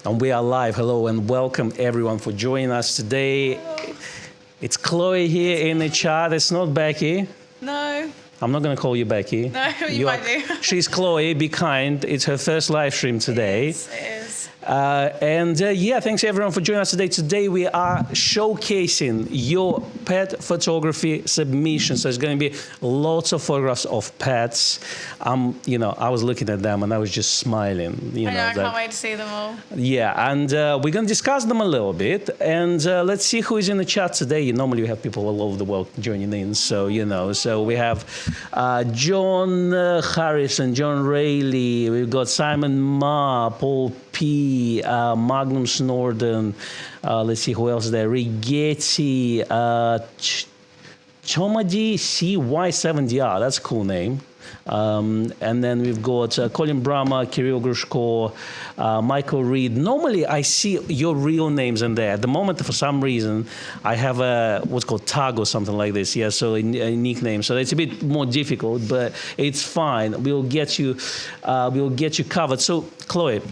And we are live. Hello and welcome everyone for joining us today. Hello. It's Chloe here in the chat. It's not Becky. No. I'm not going to call you Becky. No, you might do. She's Chloe. Be kind. It's her first live stream today. It is. Yeah, thanks everyone for joining us today. Today we are showcasing your pet photography submissions. So there's going to be lots of photographs of pets. I was looking at them and I was just smiling. I can't wait to see them all. Yeah, and we're going to discuss them a little bit. And let's see who is in the chat today. Normally we have people all over the world joining in. So, so we have John Harrison, John Rayleigh. We've got Simon Ma, Paul P, Magnum Snorden, let's see who else is there, Getty, Chomadi CY7DR, that's a cool name. And then we've got Colin Brahma, Kirill Grushko, Michael Reed. Normally I see your real names in there. At the moment, for some reason, I have a what's called tag or something like this. Yeah, so a nickname. So it's a bit more difficult, but it's fine. We'll get you covered. So Chloe's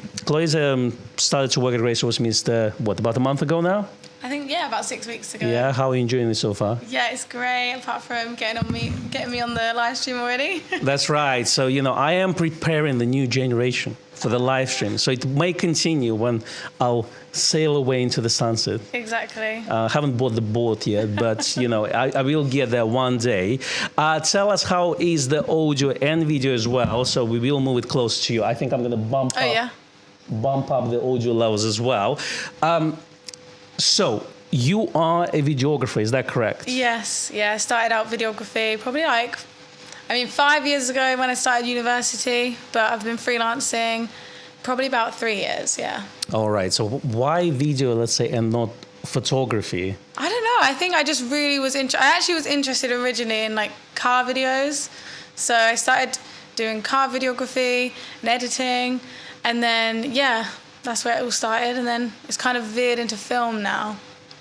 started to work at Racehorse Minster, about a month ago now? I think, about 6 weeks ago. Yeah, how are you enjoying it so far? Yeah, it's great, apart from getting me on the live stream already. That's right. So, I am preparing the new generation for the live stream. So it may continue when I'll sail away into the sunset. Exactly. I haven't bought the boat yet, but, I will get there one day. Tell us how is the audio and video as well. So we will move it close to you. I think I'm going to bump up the audio levels as well. So, you are a videographer, is that correct? Yes, I started out videography probably 5 years ago when I started university, but I've been freelancing probably about 3 years, yeah. All right, so why video, let's say, and not photography? I don't know, I think I just really was I actually was interested originally in car videos, so I started doing car videography and editing, and then, that's where it all started, and then it's kind of veered into film now.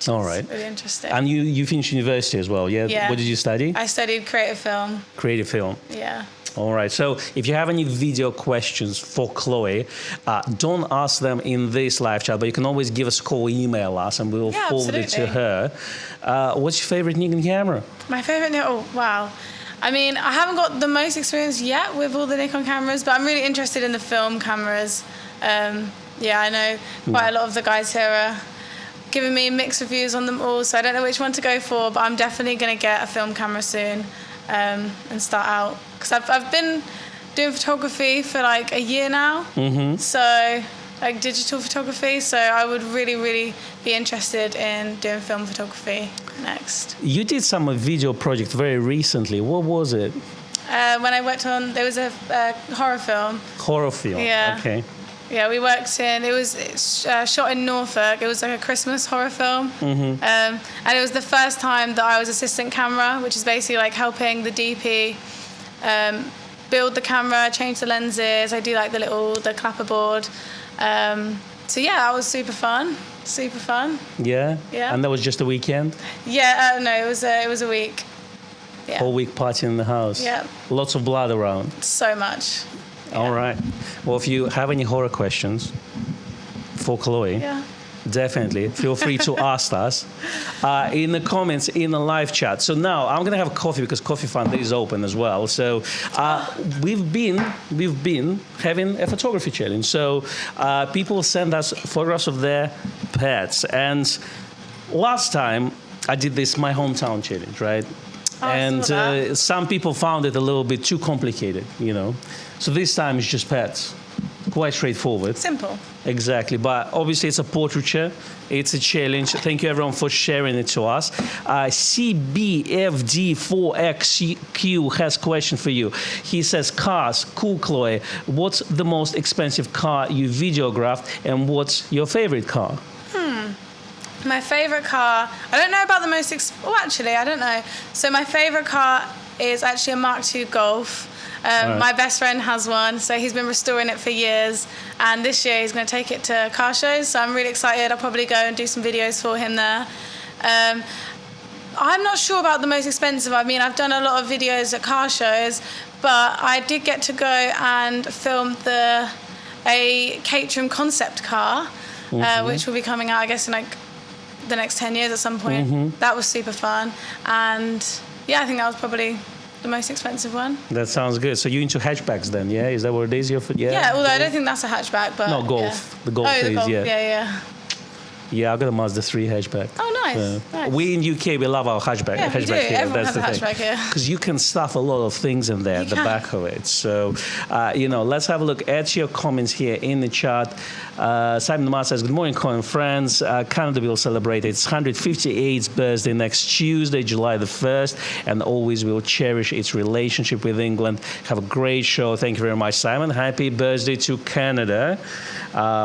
All right. Really interesting. And you finished university as well, yeah? Yeah. What did you study? I studied creative film. Creative film. Yeah. All right. So if you have any video questions for Chloe, don't ask them in this live chat, but you can always give us a call, email us, and we'll forward it to her. What's your favorite Nikon camera? My favorite? Oh, wow. I haven't got the most experience yet with all the Nikon cameras, but I'm really interested in the film cameras. I know quite a lot of the guys here are giving me mixed reviews on them all, so I don't know which one to go for, but I'm definitely going to get a film camera soon and start out. Because I've been doing photography for a year now, so digital photography, so I would really, really be interested in doing film photography next. You did some video project very recently. What was it? When I worked on, there was a horror film. Horror film, yeah. Okay. Yeah, we worked it's shot in Norfolk. It was a Christmas horror film. And it was the first time that I was assistant camera, which is basically helping the DP build the camera, change the lenses. I do the clapperboard. That was super fun. Super fun. Yeah? Yeah. And that was just a weekend? Yeah, no, it was a week. Yeah. Whole week partying in the house? Yeah. Lots of blood around? So much. Yeah. All right. Well, if you have any horror questions for Chloe, definitely feel free to ask us in the comments in the live chat. So now I'm going to have coffee because Coffee Fund is open as well. So we've been having a photography challenge. So people send us photographs of their pets. And last time I did this my hometown challenge, right? And some people found it a little bit too complicated, So this time it's just pets. Quite straightforward. Simple. Exactly. But obviously it's a portraiture. It's a challenge. Thank you everyone for sharing it to us. CBFD4XQ has a question for you. He says, cars, cool Chloe, what's the most expensive car you videographed and what's your favorite car? My favorite car, I don't know about the most, actually, I don't know. So my favorite car is actually a Mark II Golf. My best friend has one, so he's been restoring it for years. And this year he's going to take it to car shows, so I'm really excited. I'll probably go and do some videos for him there. I'm not sure about the most expensive. I've done a lot of videos at car shows, but I did get to go and film a Caterham concept car. which will be coming out, I guess, in like the next 10 years at some point. That was super fun. And yeah, I think that was probably the most expensive one. That sounds good. So you're into hatchbacks then, yeah? Is that what it is? Yeah, although I don't think that's a hatchback, but... No, Golf. Yeah. The Golf the is, Golf. yeah. Yeah. Yeah, I got a Mazda 3 hatchback. Oh, nice. Nice. We in UK, we love our hatchback. Yeah, we do. Here. Everyone That's has the a hatchback here. Because you can stuff a lot of things in there at the back of it. So, let's have a look at your comments here in the chat. Simon Mars says, good morning, Colin friends. Canada will celebrate its 158th birthday next Tuesday, July the 1st, and always will cherish its relationship with England. Have a great show. Thank you very much, Simon. Happy birthday to Canada.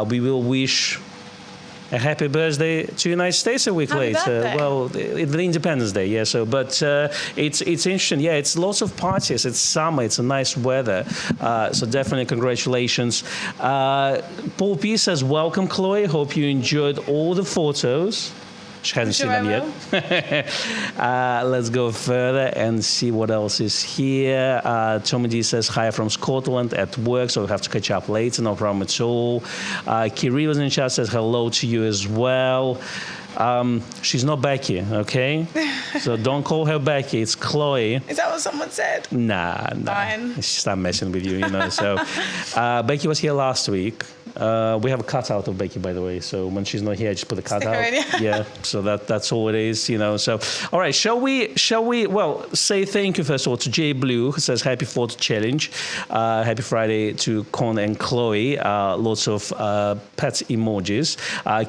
We will wish a happy birthday to the United States a week later. Well, the Independence Day, yeah. So, but it's interesting. Yeah, it's lots of parties. It's summer. It's a nice weather. So definitely congratulations. Paul P says, welcome, Chloe. Hope you enjoyed all the photos. She hasn't seen them yet. Let's go further and see what else is here. Tommy D says, hi from Scotland at work, so we have to catch up later, no problem at all. Kirill in the chat says hello to you as well. She's not Becky, okay? So don't call her Becky, it's Chloe. Is that what someone said? Nah. Fine. She's not messing with you, So Becky was here last week. We have a cutout of Becky, by the way. So when she's not here, I just put a cutout. Yeah. So that's all it is, So, all right. Shall we? Well, say thank you first of all to Jay Blue, who says happy 4th challenge, happy Friday to Con and Chloe. Lots of pets emojis.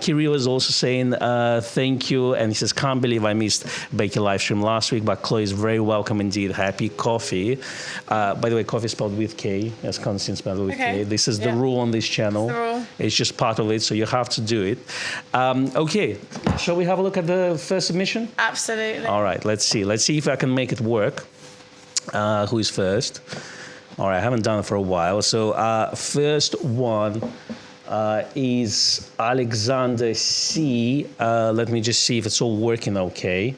Kirill is also saying thank you, and he says can't believe I missed Becky live stream last week, but Chloe is very welcome indeed. Happy coffee. By the way, coffee is spelled with K, as Constance spelled with K. This is the rule on this channel. It's just part of it, so you have to do it. Okay, shall we have a look at the first submission? Absolutely. All right, let's see. Let's see if I can make it work. Who is first? All right, I haven't done it for a while. So first one is Alexander C. Let me just see if it's all working okay.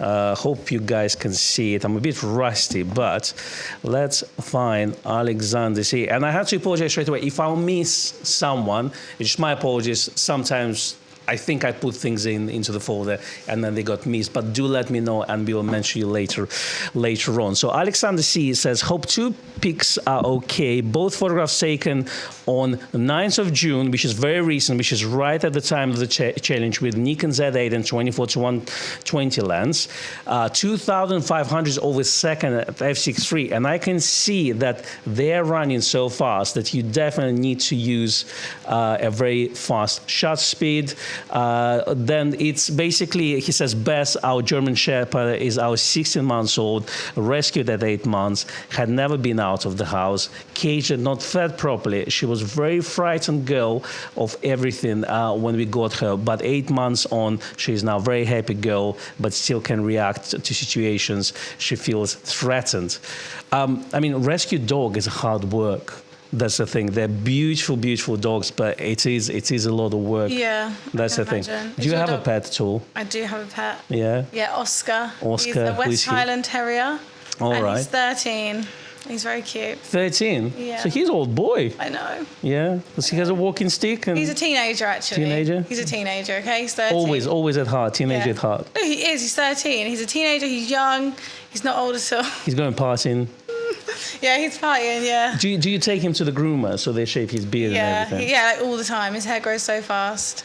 Hope you guys can see it. I'm a bit rusty, but let's find Alexander C. And I have to apologize straight away. If I'll miss someone, it's just my apologies. Sometimes I think I put things into the folder and then they got missed. But do let me know and we will mention you later on. So Alexander C says, hope 2 pics are okay. Both photographs taken on the 9th of June, which is very recent, which is right at the time of the challenge with Nikon Z8 and 24-120 lens. 2,500 over second at f6.3. And I can see that they're running so fast that you definitely need to use a very fast shutter speed. Then it's basically, he says, Bess, our German Shepherd, is our 16 months old, rescued at 8 months, had never been out of the house, caged and not fed properly. She was very frightened girl of everything when we got her, but 8 months on, she is now a very happy girl, but still can react to situations she feels threatened. I mean, rescue dog is hard work. That's the thing. They're beautiful, beautiful dogs, but it is a lot of work. Yeah, that's the thing. Do you have a pet at all? I do have a pet. Yeah. Yeah, Oscar. He's a West Highland Terrier. All right. He's 13. He's very cute. 13? Yeah. So he's an old boy. I know. Yeah. Does he has a walking stick? And he's a teenager, actually. Teenager? He's a teenager, okay? He's 13. Always at heart. Teenager at heart. No, he is. He's 13. He's a teenager. He's young. He's not old at all. He's going partying. Yeah, he's partying, yeah. Do you take him to the groomer so they shape his beard and everything? Yeah, like all the time. His hair grows so fast.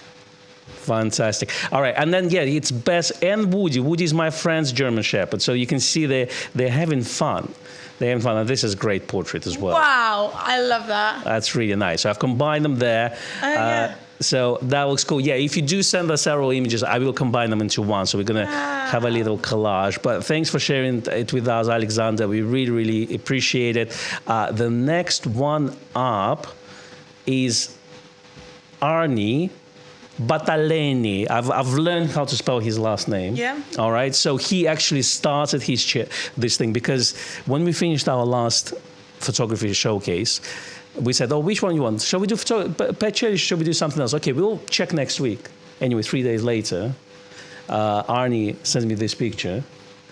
Fantastic. All right, and then, it's Bess and Woody. Woody is my friend's German Shepherd, so you can see they're having fun. They're having fun, and this is a great portrait as well. Wow, I love that. That's really nice. So I've combined them there. Yeah. So that looks cool. Yeah, if you do send us several images, I will combine them into one. So we're going to have a little collage. But thanks for sharing it with us, Alexander. We really, really appreciate it. The next one up is Arie Bataleni. I've learned how to spell his last name. Yeah. All right. So he actually started this thing because when we finished our last photography showcase, we said, which one you want? Shall we do pet challenge? Shall we do something else? Okay, we'll check next week. Anyway, 3 days later, Arie sends me this picture.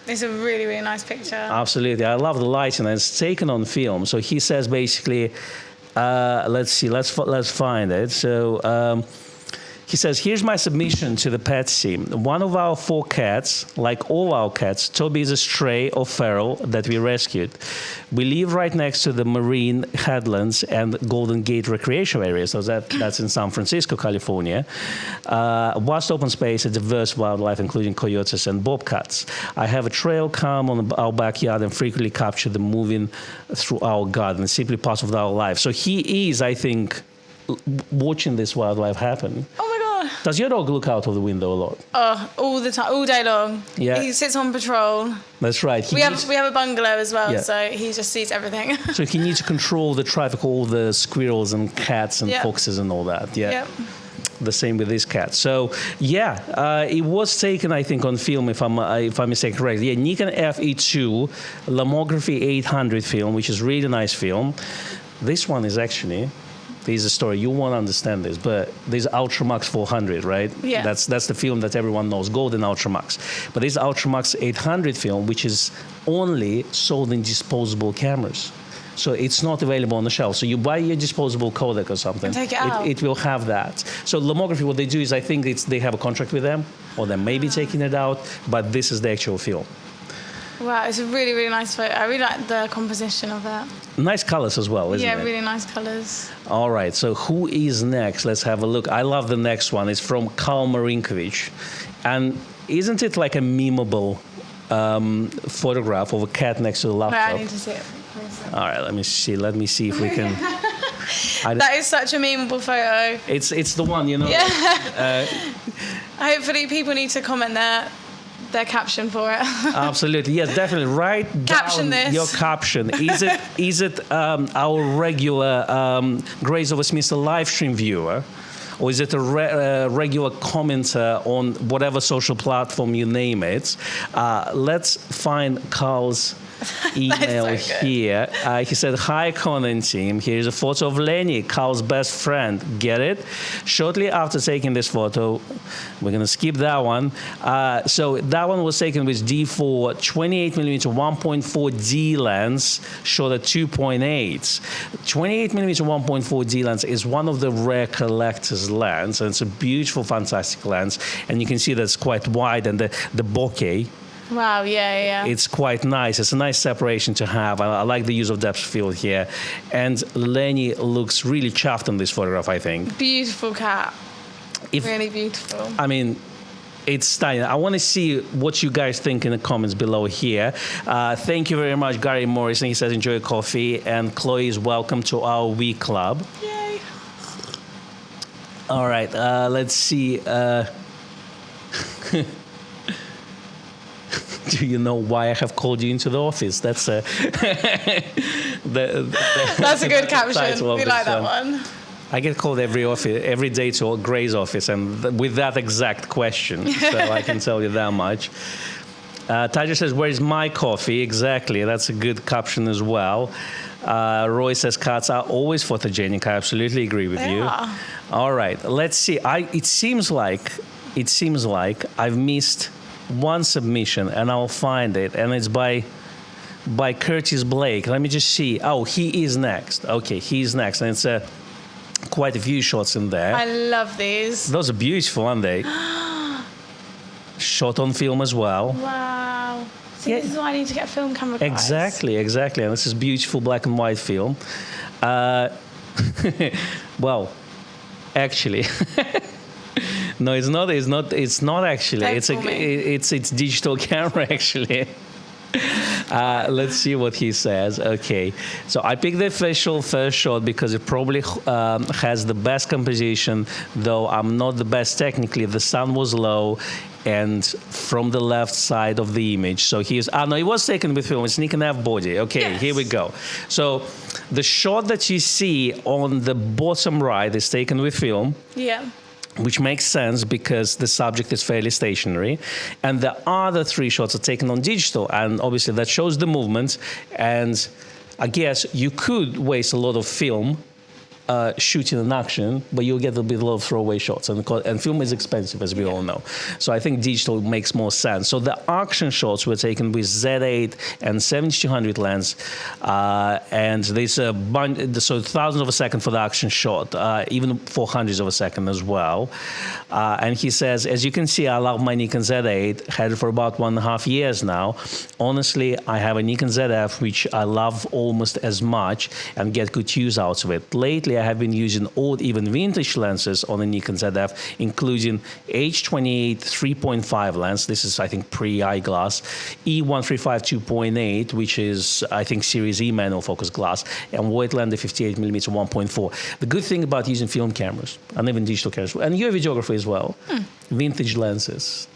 It's a really, really nice picture. Absolutely. I love the lighting. It's taken on film. So he says basically, let's see, let's find it. So He says, here's my submission to the pet scene. One of our 4 cats, like all our cats, Toby is a stray or feral that we rescued. We live right next to the marine headlands and Golden Gate recreation area. So that's in San Francisco, California. Vast open space and diverse wildlife, including coyotes and bobcats. I have a trail cam on our backyard and frequently capture them moving through our garden. It's simply part of our life. So he is, I think, watching this wildlife happen. Oh my God. Does your dog look out of the window a lot? Oh, all the time, all day long. Yeah. He sits on patrol. That's right. We have a bungalow as well, Yeah. so he just sees everything. So he needs to control the traffic, all the squirrels and cats and Yep. foxes and all that. Yeah. Yep. The same with this cat. So it was taken, I think, on film, if I'm mistaken, correct. Yeah, Nikon FE2 Lomography 800 film, which is really nice film. This one is actually. There's a story. You won't understand this, but there's Ultramax 400, right? Yeah. That's the film that everyone knows, Golden Ultramax. But there's Ultramax 800 film, which is only sold in disposable cameras. So it's not available on the shelf. So you buy your disposable codec or something. And take it out. It will have that. So Lomography, what they do is, I think they have a contract with them, or they may be taking it out, but this is the actual film. Wow, it's a really, really nice photo. I really like the composition of that. Nice colors as well, isn't it? Yeah, really nice colours. All right, so who is next? Let's have a look. I love the next one. It's from Marinkovich. And isn't it like a memeable photograph of a cat next to the laptop? Wait, I need to see it. All right, let me see. Let me see if we can. That is such a memeable photo. It's the one, you know. Yeah. Hopefully people need to comment their caption for it. Absolutely, yes, definitely. Write Caption down this. your caption. Is it our regular Grace of Westminster live stream viewer, or is it a regular commenter on whatever social platform you name it? Let's find Carl's email so here. He said, "Hi, Conan team. Here's a photo of Lenny, Carl's best friend. Get it? Shortly after taking this photo, we're going to skip that one. So that one was taken with D4 28mm 1.4 D lens, shot at 2.8. 28mm 1.4 D lens is one of the rare collector's lens, and it's a beautiful, fantastic lens. And you can see that it's quite wide, and the bokeh. Wow, yeah. It's quite nice. It's a nice separation to have. I like the use of depth of field here. And Lenny looks really chuffed in this photograph, I think. Beautiful cat. Really beautiful. I mean, it's stunning. I want to see what you guys think in the comments below here. Thank you very much, Gary Morrison. He says, enjoy coffee. And Chloe is welcome to our Wii Club. Yay. All right, let's see. Do you know why I have called you into the office? That's That's a good caption. We like that one. I get called every day to Gray's office, and with that exact question. So I can tell you that much. Tiger says, "Where's my coffee?" Exactly. That's a good caption as well. Roy says, "Cats are always photogenic." I absolutely agree with you. Are. All right. Let's see. It seems like I've missed one submission, and I'll find it, and it's by Curtis Blake. Let me just see. Oh, he is next. Okay, he's next, and it's quite a few shots in there. I love these. Those are beautiful, aren't they? Shot on film as well. Wow. See, Yeah. this is why I need to get a film camera, guys. Exactly, and this is beautiful black and white film. Well, actually. No, it's not. It's not actually. It's digital camera actually. Let's see what he says. Okay, so I picked the official first shot because it probably has the best composition, though I'm not the best technically. The sun was low and from the left side of the image. So he's, no, it was taken with film. It's Nikon F body. Okay, yes. Here we go. So the shot that you see on the bottom right is taken with film. Yeah. Which makes sense because the subject is fairly stationary. And the other three shots are taken on digital. And obviously that shows the movement. And I guess you could waste a lot of film shooting an action, but you'll get a bit of throwaway shots. And film is expensive, as we all know. So I think digital makes more sense. So the action shots were taken with Z8 and 70-200 lens. And there's a bunch, so thousands of a second for the action shot, even for hundreds of a second as well. And he says, as you can see, I love my Nikon Z8, had it for about 1.5 years now. Honestly, I have a Nikon ZF, which I love almost as much and get good use out of it. Lately, I have been using old, even vintage lenses on the Nikon ZF, including H28 3.5 lens. This is, I think, pre-eyeglass. E135 2.8, which is, I think, Series E manual focus glass, and Voigtlander 58mm 1.4. The good thing about using film cameras, and even digital cameras, and you're a videographer as well, vintage lenses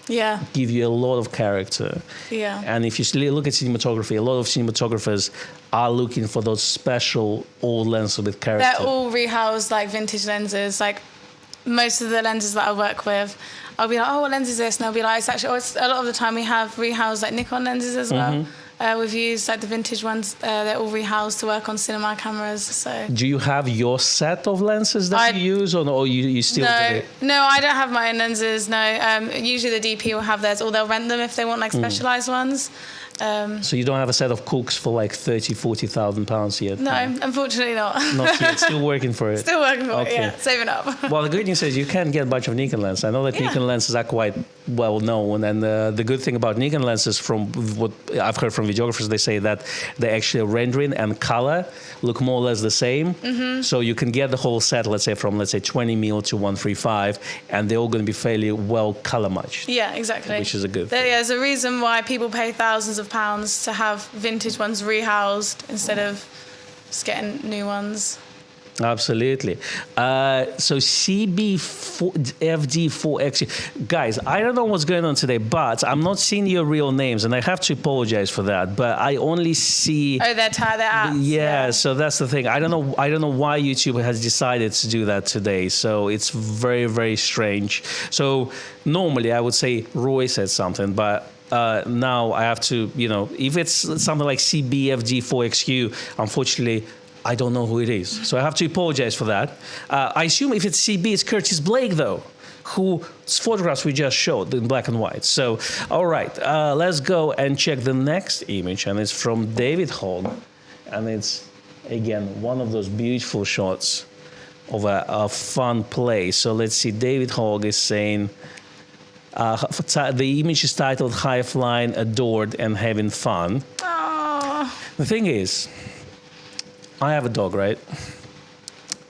give you a lot of character. Yeah. And if you look at cinematography, a lot of cinematographers are looking for those special old lenses with character. They're all rehoused like vintage lenses. Like most of the lenses that I work with, I'll be like, oh, what lens is this? And I'll be like, it's actually, a lot of the time we have rehoused like Nikon lenses as well. We've used like the vintage ones. They're all rehoused to work on cinema cameras. So. Do you have your set of lenses that you use, or you still do it? No, I don't have my own lenses. No, usually the DP will have theirs, or they'll rent them if they want like specialized ones. So you don't have a set of Cooks for like 30,000, 40,000 pounds yet? No, unfortunately not. Not yet. Still working for it. Still working for it. Yeah, saving up. Well, the good news is you can get a bunch of Nikon lenses. I know that Nikon lenses are quite well known, and the good thing about Nikon lenses, from what I've heard from videographers, they say that they actually rendering and color look more or less the same. So you can get the whole set, let's say from 20mm to 135, and they're all going to be fairly well color matched. Yeah, exactly. Which is a good thing. There's a reason why people pay thousands of pounds to have vintage ones rehoused instead of just getting new ones. Absolutely. So CB FD4X. Guys, I don't know what's going on today, but I'm not seeing your real names, and I have to apologize for that. But I only see. Oh, they're apps. Yeah, so that's the thing. I don't know why YouTube has decided to do that today. So it's very, very strange. So normally I would say Roy said something, but. Now I have to, if it's something like CBFD4XQ, unfortunately, I don't know who it is. So I have to apologize for that. I assume if it's CB, it's Curtis Blake, though, whose photographs we just showed in black and white. So, all right, let's go and check the next image, and it's from David Hogg. And it's, again, one of those beautiful shots of a fun place. So let's see, David Hogg is saying... the image is titled High Flying, Adored, and Having Fun. Aww. The thing is, I have a dog, right?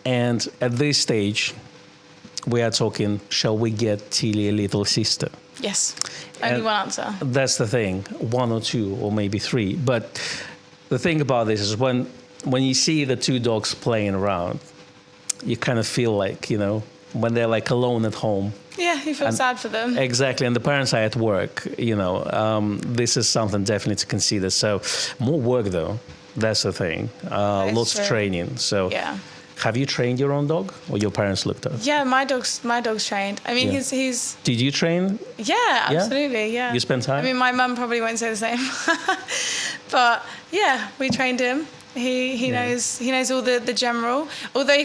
And at this stage, we are talking, shall we get Tilly a little sister? Yes. Only one answer. That's the thing. 1 or 2 or maybe 3. But the thing about this is when you see the 2 dogs playing around, you kind of feel like, when they're like alone at home. Yeah, you feel sad for them. Exactly, and the parents are at work, this is something definitely to consider. So more work, though, that's the thing. Lots of training. So have you trained your own dog, or your parents looked at? Yeah, my dog's trained. I mean, he's... Did you train? Yeah, absolutely, yeah. You spent time? I mean, my mum probably won't say the same. But, yeah, we trained him. He knows all the general. Although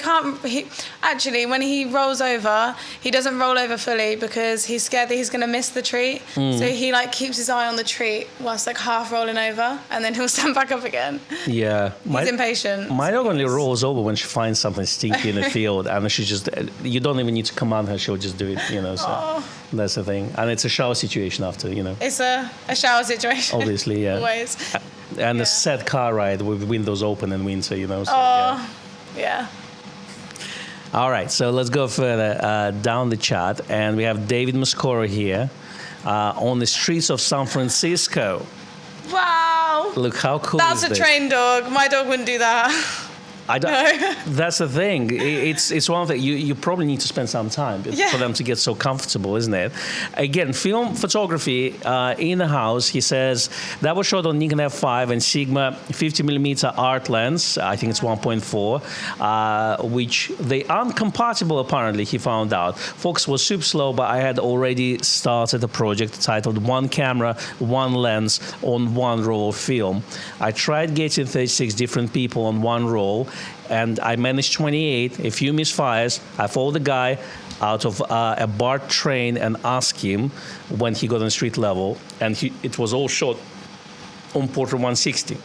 actually when he rolls over, he doesn't roll over fully because he's scared that he's going to miss the treat. So he keeps his eye on the treat whilst half rolling over, and then he'll stand back up again. Yeah, he's impatient. My dog only rolls over when she finds something stinky in the field, and she just, you don't even need to command her; she'll just do it. So that's the thing, and it's a shower situation after. It's a shower situation. Obviously, yeah. Always. And a sad car ride with windows open in winter, So, yeah. All right, so let's go further down the chart, and we have David Msor here on the streets of San Francisco. Wow! Look how cool That's is a trained dog. My dog wouldn't do that. I don't. No. That's the thing. It's one of the you probably need to spend some time for them to get so comfortable, isn't it? Again, film photography in the house. He says that was shot on Nikon F5 and Sigma 50mm art lens. I think it's 1.4, which they aren't compatible apparently. He found out. Focus was super slow, but I had already started a project titled "One Camera, One Lens on One Roll of Film." I tried getting 36 different people on one roll, and I managed 28. A few misfires. I followed the guy out of a BART train and asked him when he got on street level, and it was all shot on Porter 160.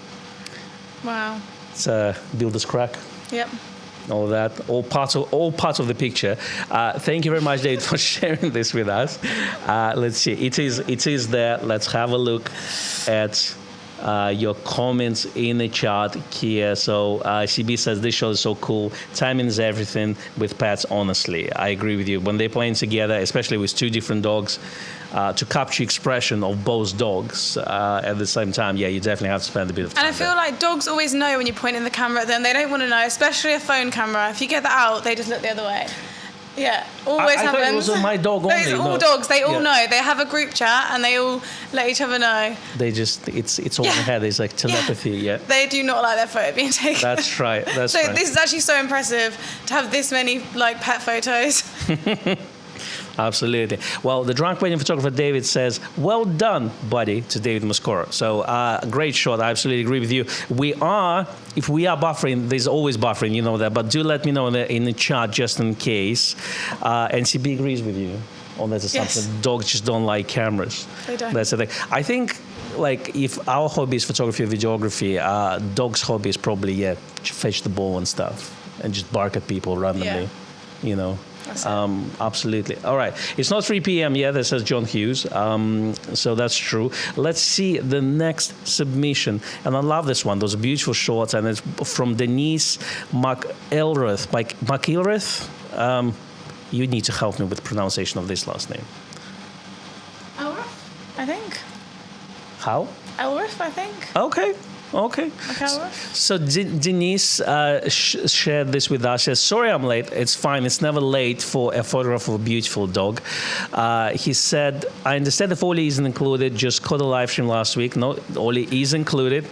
Wow. It's a builder's crack. Yep. All that, all parts of the picture. Thank you very much, David, for sharing this with us. Let's see, it is there. Let's have a look at your comments in the chat here. So CB says this show is so cool. Timing is everything with pets. Honestly, I agree with you. When they're playing together, especially with two different dogs, to capture expression of both dogs at the same time, yeah, you definitely have to spend a bit of time. And I feel like dogs always know when you point in the camera at them. They don't want to know, especially a phone camera. If you get that out, they just look the other way. Yeah, always happens. I thought it was my dog only. It's all dogs. They all know. They have a group chat and they all let each other know. They just, it's all in the head. It's like telepathy, yeah. They do not like their photo being taken. That's right. That's so right. This is actually so impressive to have this many pet photos. Absolutely. Well, the drunk wedding photographer David says, "Well done, buddy," to David Msor. So, great shot. I absolutely agree with you. If we are buffering, there's always buffering, you know that. But do let me know in the chat just in case. NCB agrees with you on that assumption. Yes. Dogs just don't like cameras. They don't. That's the thing. I think, like, if our hobby is photography or videography, dogs' hobby is probably fetch the ball and stuff and just bark at people randomly. You know. Absolutely. All right. It's not 3 p.m. yet, that says John Hughes. So that's true. Let's see the next submission. And I love this one. Those are beautiful shots. And it's from Denise McElrath. McElrath? You need to help me with the pronunciation of this last name. Elrath, I think. How? Elrath, I think. Okay. So Denise shared this with us. She says, "Sorry I'm late. It's fine. It's never late for a photograph of a beautiful dog." He said, "I understand if Ollie isn't included. Just caught a live stream last week. No, Ollie is included.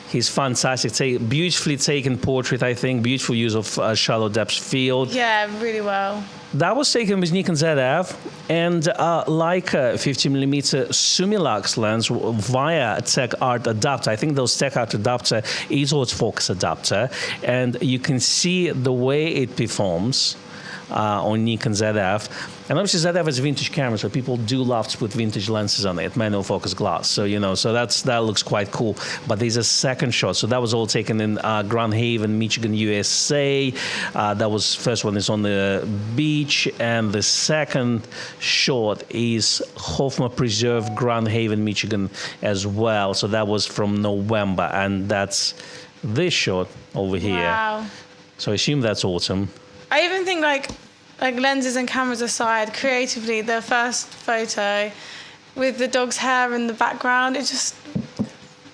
He's fantastic. Beautifully taken portrait, I think. Beautiful use of shallow depth field. Yeah, really well. That was taken with Nikon ZF and Leica 50mm Sumilax lens via a Tech Art adapter. I think those Tech Art adapter is autofocus adapter, and you can see the way it performs on Nikon ZF. And obviously ZF is a vintage camera, so people do love to put vintage lenses on it, manual focus glass. So, you know, so that looks quite cool. But there's a second shot. So that was all taken in Grand Haven, Michigan, USA. That was, first one is on the beach. And the second shot is Hoffman Preserve, Grand Haven, Michigan as well. So that was from November. And that's this shot over here. Wow. So I assume that's autumn. I even think like lenses and cameras aside, creatively, the first photo with the dog's hair in the background, it just...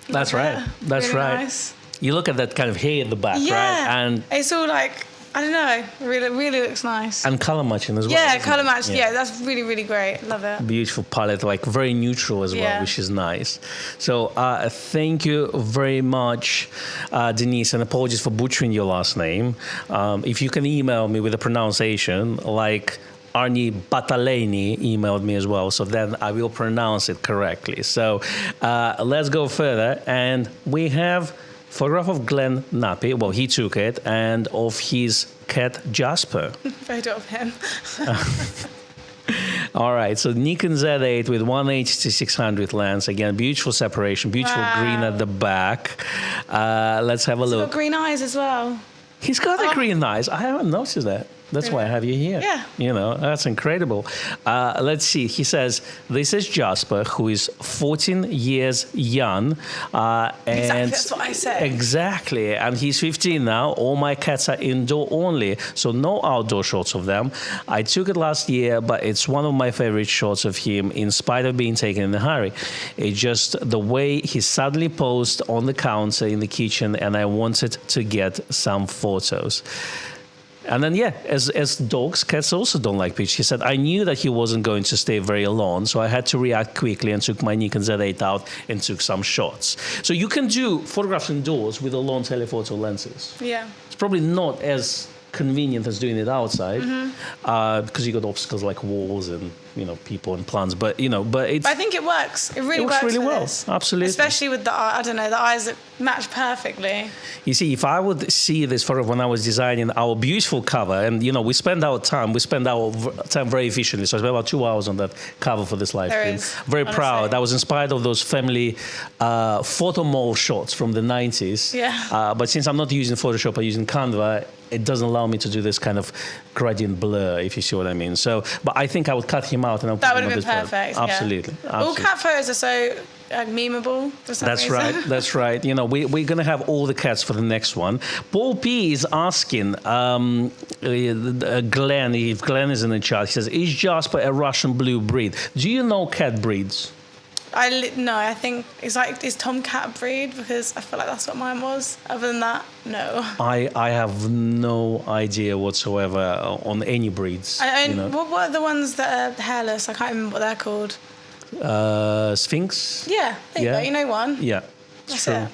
That's right. That's really right. Nice. You look at that kind of hair in the back, right? And it's all like, I don't know, really looks nice. And color matching as well. Yeah, color match. Yeah, that's really great. Love it. Beautiful palette, like very neutral as well, which is nice. So thank you very much, Denise, and apologies for butchering your last name. If you can email me with a pronunciation, like Arnie Bataleni emailed me as well, so then I will pronounce it correctly. So let's go further, and we have photograph of Glenn Nappy. Well, he took it, and of his cat Jasper. Photo of him. All right, so Nikon Z8 with 180-600 lens. Again, beautiful separation, beautiful green at the back. Let's have a look. He's got green eyes as well. He's got green eyes. I haven't noticed that. That's why I have you here. Yeah. You know, that's incredible. Let's see. He says, this is Jasper, who is 14 years young. Exactly, that's what I said. Exactly. And he's 15 now. All my cats are indoor only, so no outdoor shots of them. I took it last year, but it's one of my favorite shots of him, in spite of being taken in a hurry. It's just the way he suddenly posed on the counter in the kitchen, and I wanted to get some photos. And then, as dogs, cats also don't like pictures. He said, I knew that he wasn't going to stay very long, so I had to react quickly and took my Nikon Z8 out and took some shots. So you can do photographs indoors with the long telephoto lenses. Yeah. It's probably not as convenient as doing it outside because you got obstacles like walls and people and plants. But it's. I think it works. It really works really well. this. Absolutely. Especially with the eyes that match perfectly. You see, if I would see this photo when I was designing our beautiful cover, and we spend our time very efficiently. So I spent about 2 hours on that cover for this live stream. Very proud. I was inspired of those family photo mall shots from the 90s. Yeah. But since I'm not using Photoshop, I'm using Canva. It doesn't allow me to do this kind of gradient blur, if you see what I mean. So, but I think I would cut him out and that would have been perfect. Absolutely. All cat photos are so memeable for some reason. Right. That's right. We're going to have all the cats for the next one. Paul P is asking Glenn, if Glenn is in the chat, he says, is Jasper a Russian blue breed? Do you know cat breeds? No, I think is Tomcat a breed, because I feel like that's what mine was. Other than that, no. I have no idea whatsoever on any breeds. What are the ones that are hairless? I can't remember what they're called. Sphinx? Yeah, there you go. You know one. Yeah, that's true. it.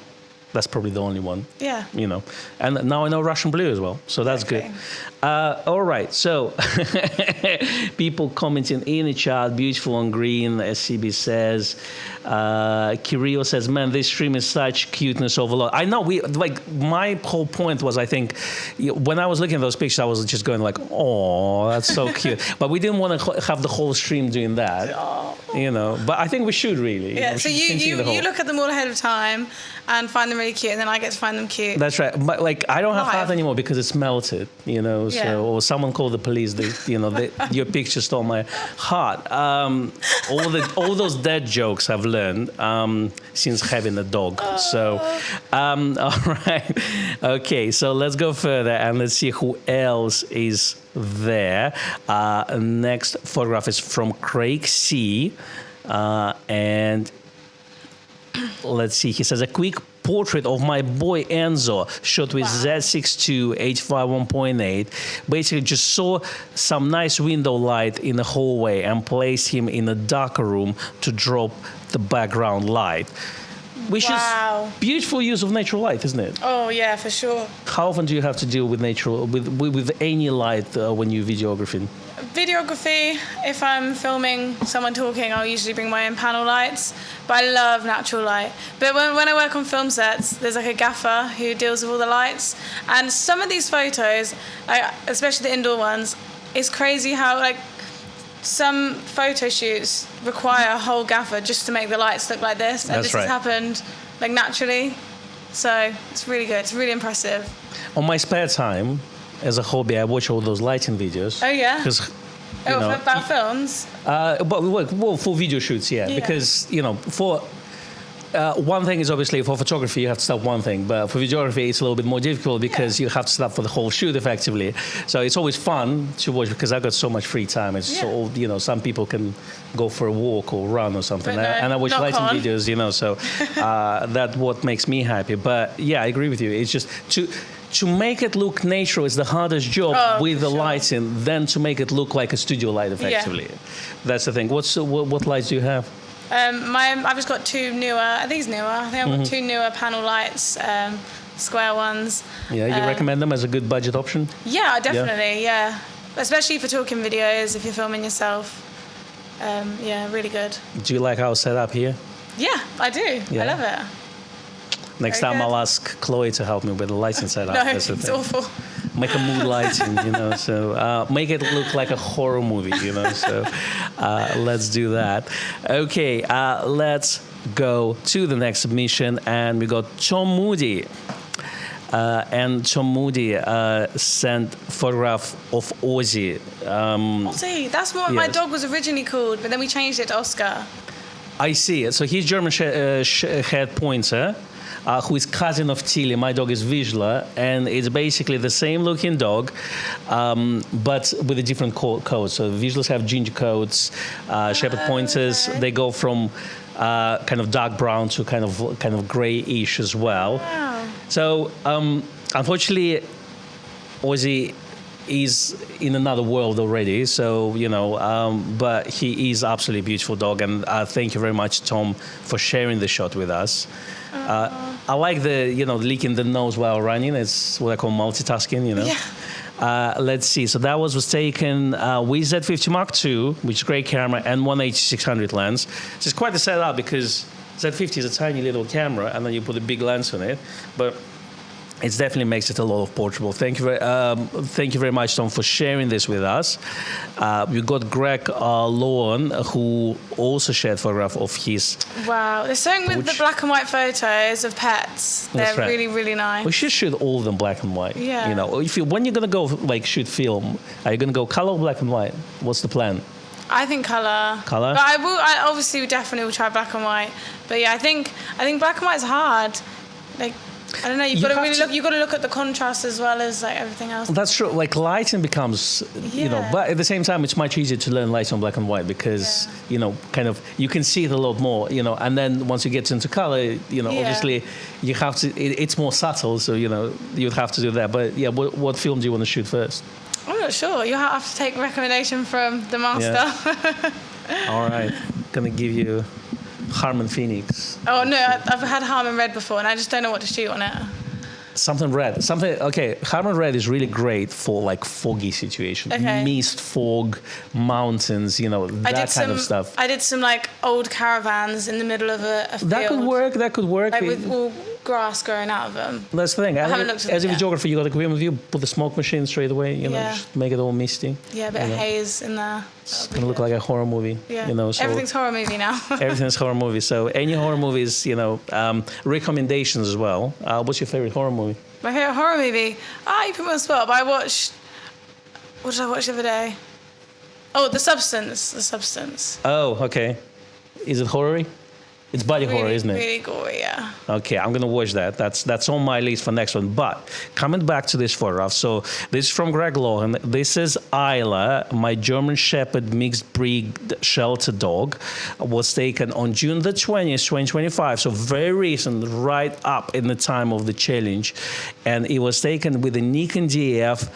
That's probably the only one. Yeah. And now I know Russian blue as well, so that's good. All right, so people commenting in the chat, beautiful on green, SCB says. Kirill says, man, this stream is such cuteness overload. I know, my whole point was, I think, when I was looking at those pictures, I was just going like, oh, that's so cute. But we didn't want to have the whole stream doing that, But I think we should really. Yeah, so you look at them all ahead of time and find them really cute, and then I get to find them cute. That's right. But I don't have heart anymore because it's melted, So, or someone called the police. Your picture stole my heart. All those dead jokes I've learned since having a dog. So, all right, okay. So let's go further and let's see who else is there. Next photograph is from Craig C, and let's see. He says, a quick portrait of my boy Enzo, shot with Z6 II h5 1.8. Basically just saw some nice window light in the hallway and placed him in a darker room to drop the background light. Which is beautiful use of natural light, isn't it? Oh yeah, for sure. How often do you have to deal with with any light when you're videographing? Videography, if I'm filming someone talking, I'll usually bring my own panel lights, but I love natural light. But when I work on film sets, there's like a gaffer who deals with all the lights, and some of these photos, especially the indoor ones, it's crazy how some photo shoots require a whole gaffer just to make the lights look like this, and this has happened naturally, so it's really good. It's really impressive. On my spare time, as a hobby, I watch all those lighting videos. Oh yeah. Because about films. Well, for video shoots, yeah. Because for one thing is obviously for photography you have to stop one thing, but for videography it's a little bit more difficult because you have to stop for the whole shoot effectively. So it's always fun to watch because I've got so much free time. It's so some people can go for a walk or run or something, and I watch lighting videos, so that's what makes me happy. But yeah, I agree with you. It's just to make it look natural is the hardest job with the lighting than to make it look like a studio light effectively. That's the thing. What lights do you have? I've just got two newer. I think it's newer. I think I've got two newer panel lights, square ones. Yeah, you recommend them as a good budget option? Yeah, definitely. Yeah, especially for talking videos if you're filming yourself. Really good. Do you like our setup here? Yeah, I do. Yeah. I love it. Next time I'll ask Chloe to help me with the lighting setup. No, it's awful. Make a mood lighting, so make it look like a horror movie, so let's do that. Okay, let's go to the next submission, and we got Chum Moody. And Chum Moody sent photograph of Ozzy. Ozzy, that's what my dog was originally called, but then we changed it to Oscar. I see it. So he's German head pointer. Who is cousin of Tilly. My dog is Vizsla, and it's basically the same looking dog, but with a different coat. So Vizslas have ginger coats, shepherd pointers. They go from kind of dark brown to kind of grayish as well. Wow. So unfortunately, Ozzy is in another world already. So but he is absolutely beautiful dog, and thank you very much, Tom, for sharing the shot with us. I like the licking the nose while running. It's what I call multitasking. Let's see. So that was taken with Z50 Mark II, which is a great camera, and 180-600 lens. So it's quite a setup because Z50 is a tiny little camera, and then you put a big lens on it. But it definitely makes it a lot of portable. Thank you very much, Tom, for sharing this with us. We've got Greg Lowen, who also shared a photograph of his. Wow, there's something with the black and white photos of pets. They're really, really nice. We should shoot all of them black and white. Yeah. You know, when you're gonna go like shoot film, are you gonna go color or black and white? What's the plan? I think color. Color. But I obviously definitely will try black and white. But yeah, I think black and white is hard. Like, I don't know. You've got to really look. You've got to look at the contrast as well as like everything else. That's true. Like lighting becomes, you know, but at the same time, it's much easier to learn lighting on black and white because you know, kind of, you can see it a lot more, you know. And then once you get into color, you know, obviously you have to. It's more subtle, so you know you'd have to do that. But yeah, what film do you want to shoot first? I'm not sure. You have to take a recommendation from the master. Yeah. All right, gonna give you Harman Phoenix. Oh no, I've had Harman Red before, and I just don't know what to shoot on it. Something red. Okay, Harman Red is really great for like foggy situation. Okay. Mist, fog, mountains, you know, that kind of stuff. I did some like old caravans in the middle of a field. That could work. Like with all grass growing out of them. That's the thing. I haven't looked at as a it yet. videographer, you got to go in with you, put the smoke machine straight away, you know, just make it all misty. Yeah, a bit of haze in there. It's going to look like a horror movie. Yeah. You know, so everything's horror movie now. Everything's horror movie. So any horror movies, you know, recommendations as well. What's your favorite horror movie? My favorite horror movie? You put me on the spot, but I watched... What did I watch the other day? Oh, The Substance. The Substance. Oh, okay. Is it horror-y? It's body horror, isn't it? Really gory, yeah. Okay, I'm gonna watch that. That's on my list for next one. But coming back to this photograph, so this is from Greg Lohan. This is Isla, my German Shepherd mixed breed shelter dog, was taken on June the 20th, 2025. So very recent, right up in the time of the challenge, and it was taken with a Nikon DF.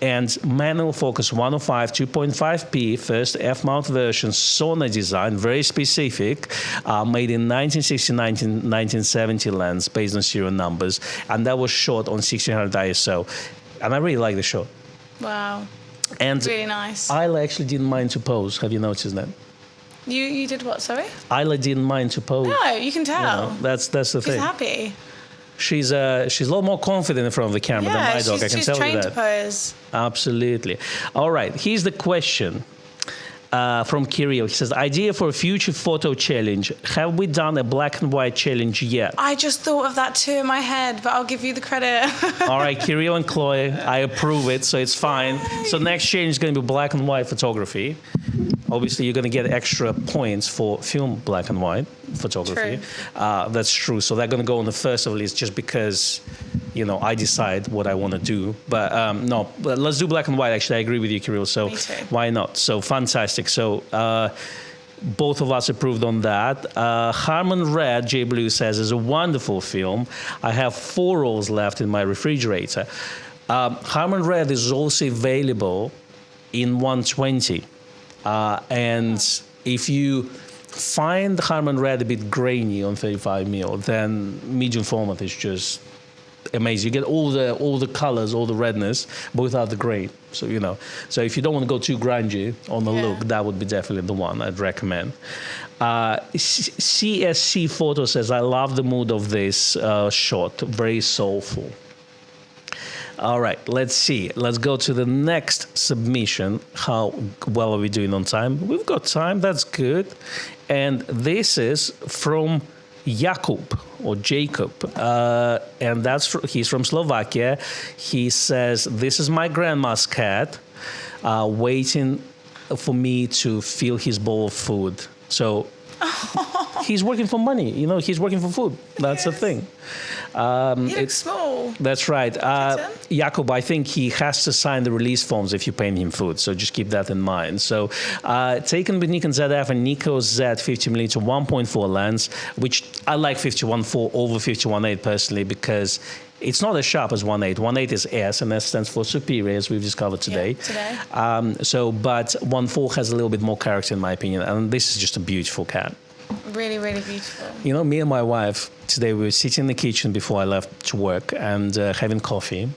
And manual focus 105 2.5p, first f-mount version, Sona design, very specific, made in 1960-1970 lens based on serial numbers, and that was shot on 1600 ISO, and I really like the shot. Wow, and really nice. Isla actually didn't mind to pose. Have you noticed that? You did what? Sorry. Isla didn't mind to pose. No, you can tell. You know, that's the thing. She's happy. She's a lot more confident in front of the camera than my dog. I can tell you that. She's trained to pose. Absolutely. All right. Here's the question from Kirill. He says, idea for a future photo challenge. Have we done a black and white challenge yet? I just thought of that too in my head, but I'll give you the credit. All right, Kirill and Chloe, I approve it, so it's fine. Yay. So next challenge is going to be black and white photography. Obviously, you're going to get extra points for film black and white photography. True. That's true. So they're going to go on the first of the list just because, you know, I decide what I want to do. But no, but let's do black and white. Actually, I agree with you, Kirill. So why not? So fantastic. So both of us approved on that. Harman Red, J Blue says, is a wonderful film. I have 4 rolls left in my refrigerator. Harman Red is also available in 120. And if you find Harman Red a bit grainy on 35mm, then medium format is just amazing. You get all the colors, all the redness, but without the grain. So, you know, so if you don't want to go too grungy on the look, that would be definitely the one I'd recommend. CSC Photo says, I love the mood of this shot, very soulful. All right, let's see. Let's go to the next submission. How well are we doing on time? We've got time. That's good. And this is from Jakob or Jakob, and he's from Slovakia. He says, "This is my grandma's cat, waiting for me to fill his bowl of food." So. He's working for money, you know. He's working for food. That's the thing. He looks small. That's right. Jakob, I think he has to sign the release forms if you pay him food. So just keep that in mind. So taken with Nikon ZF and Nikon Z 50mm 1.4 lens, which I like 51.4 over 51.8 personally because it's not as sharp as 1.8. 1.8 is S, and S stands for superior, as we've discovered today. But 1.4 has a little bit more character, in my opinion, and this is just a beautiful cat. Really, really beautiful. You know, me and my wife, today we were sitting in the kitchen before I left to work and having coffee.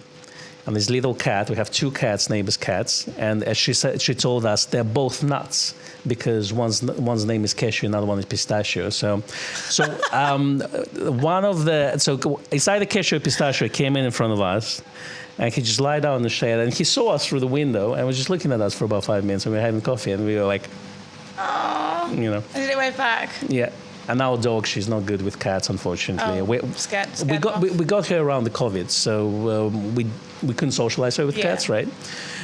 and this little cat. We have 2 cats, neighbors' cats, and as she said, she told us they're both nuts because one's name is Cashew, another one is Pistachio. So one of it's either Cashew or Pistachio came in front of us, and he just lied down in the shade, and he saw us through the window and was just looking at us for about 5 minutes, and we were having coffee, and we were like, oh, you know. And did it wave back? Yeah. And our dog, she's not good with cats, unfortunately. Oh, scared we got her around the COVID, so we couldn't socialize her with cats, right?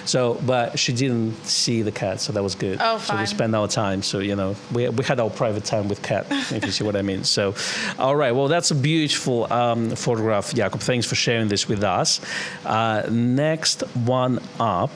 So, but she didn't see the cat, so that was good. Oh, fine. So we spent our time. So, you know, we had our private time with cat, if you see what I mean. So, all right. Well, that's a beautiful photograph, Jakob. Thanks for sharing this with us. Next one up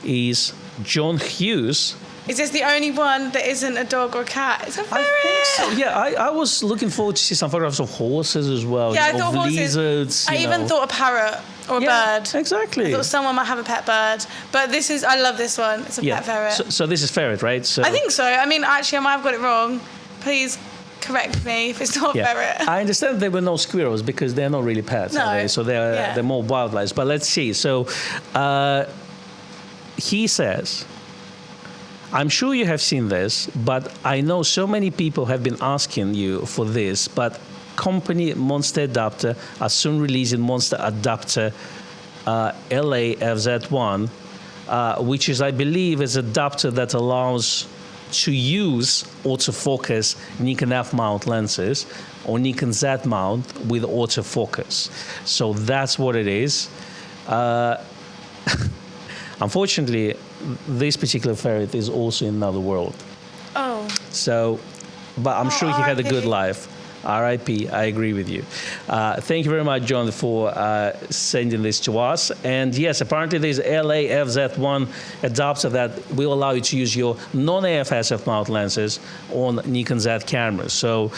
is John Hughes. Is this the only one that isn't a dog or a cat? It's a ferret. I think so. Yeah, I was looking forward to see some photographs of horses as well. Yeah, I thought horses. Lizards. I even thought a parrot or a bird. Exactly. I thought someone might have a pet bird. But I love this one. It's a pet ferret. So this is ferret, right? So I think so. I mean, actually, I might have got it wrong. Please correct me if it's not a ferret. I understand there were no squirrels because they're not really pets. No. So they're more wildlife. But let's see. So he says, I'm sure you have seen this, but I know so many people have been asking you for this, but company Monster Adapter are soon releasing Monster Adapter LA FZ1, which is, I believe, is an adapter that allows to use autofocus Nikon F mount lenses or Nikon Z mount with autofocus. So that's what it is. Unfortunately, this particular ferret is also in another world. Oh. So, but I'm sure he had a good life. R.I.P. I agree with you. Thank you very much, John, for sending this to us. And yes, apparently there's LA-FZ1 adapter that will allow you to use your non-AF SF mount lenses on Nikon Z cameras. So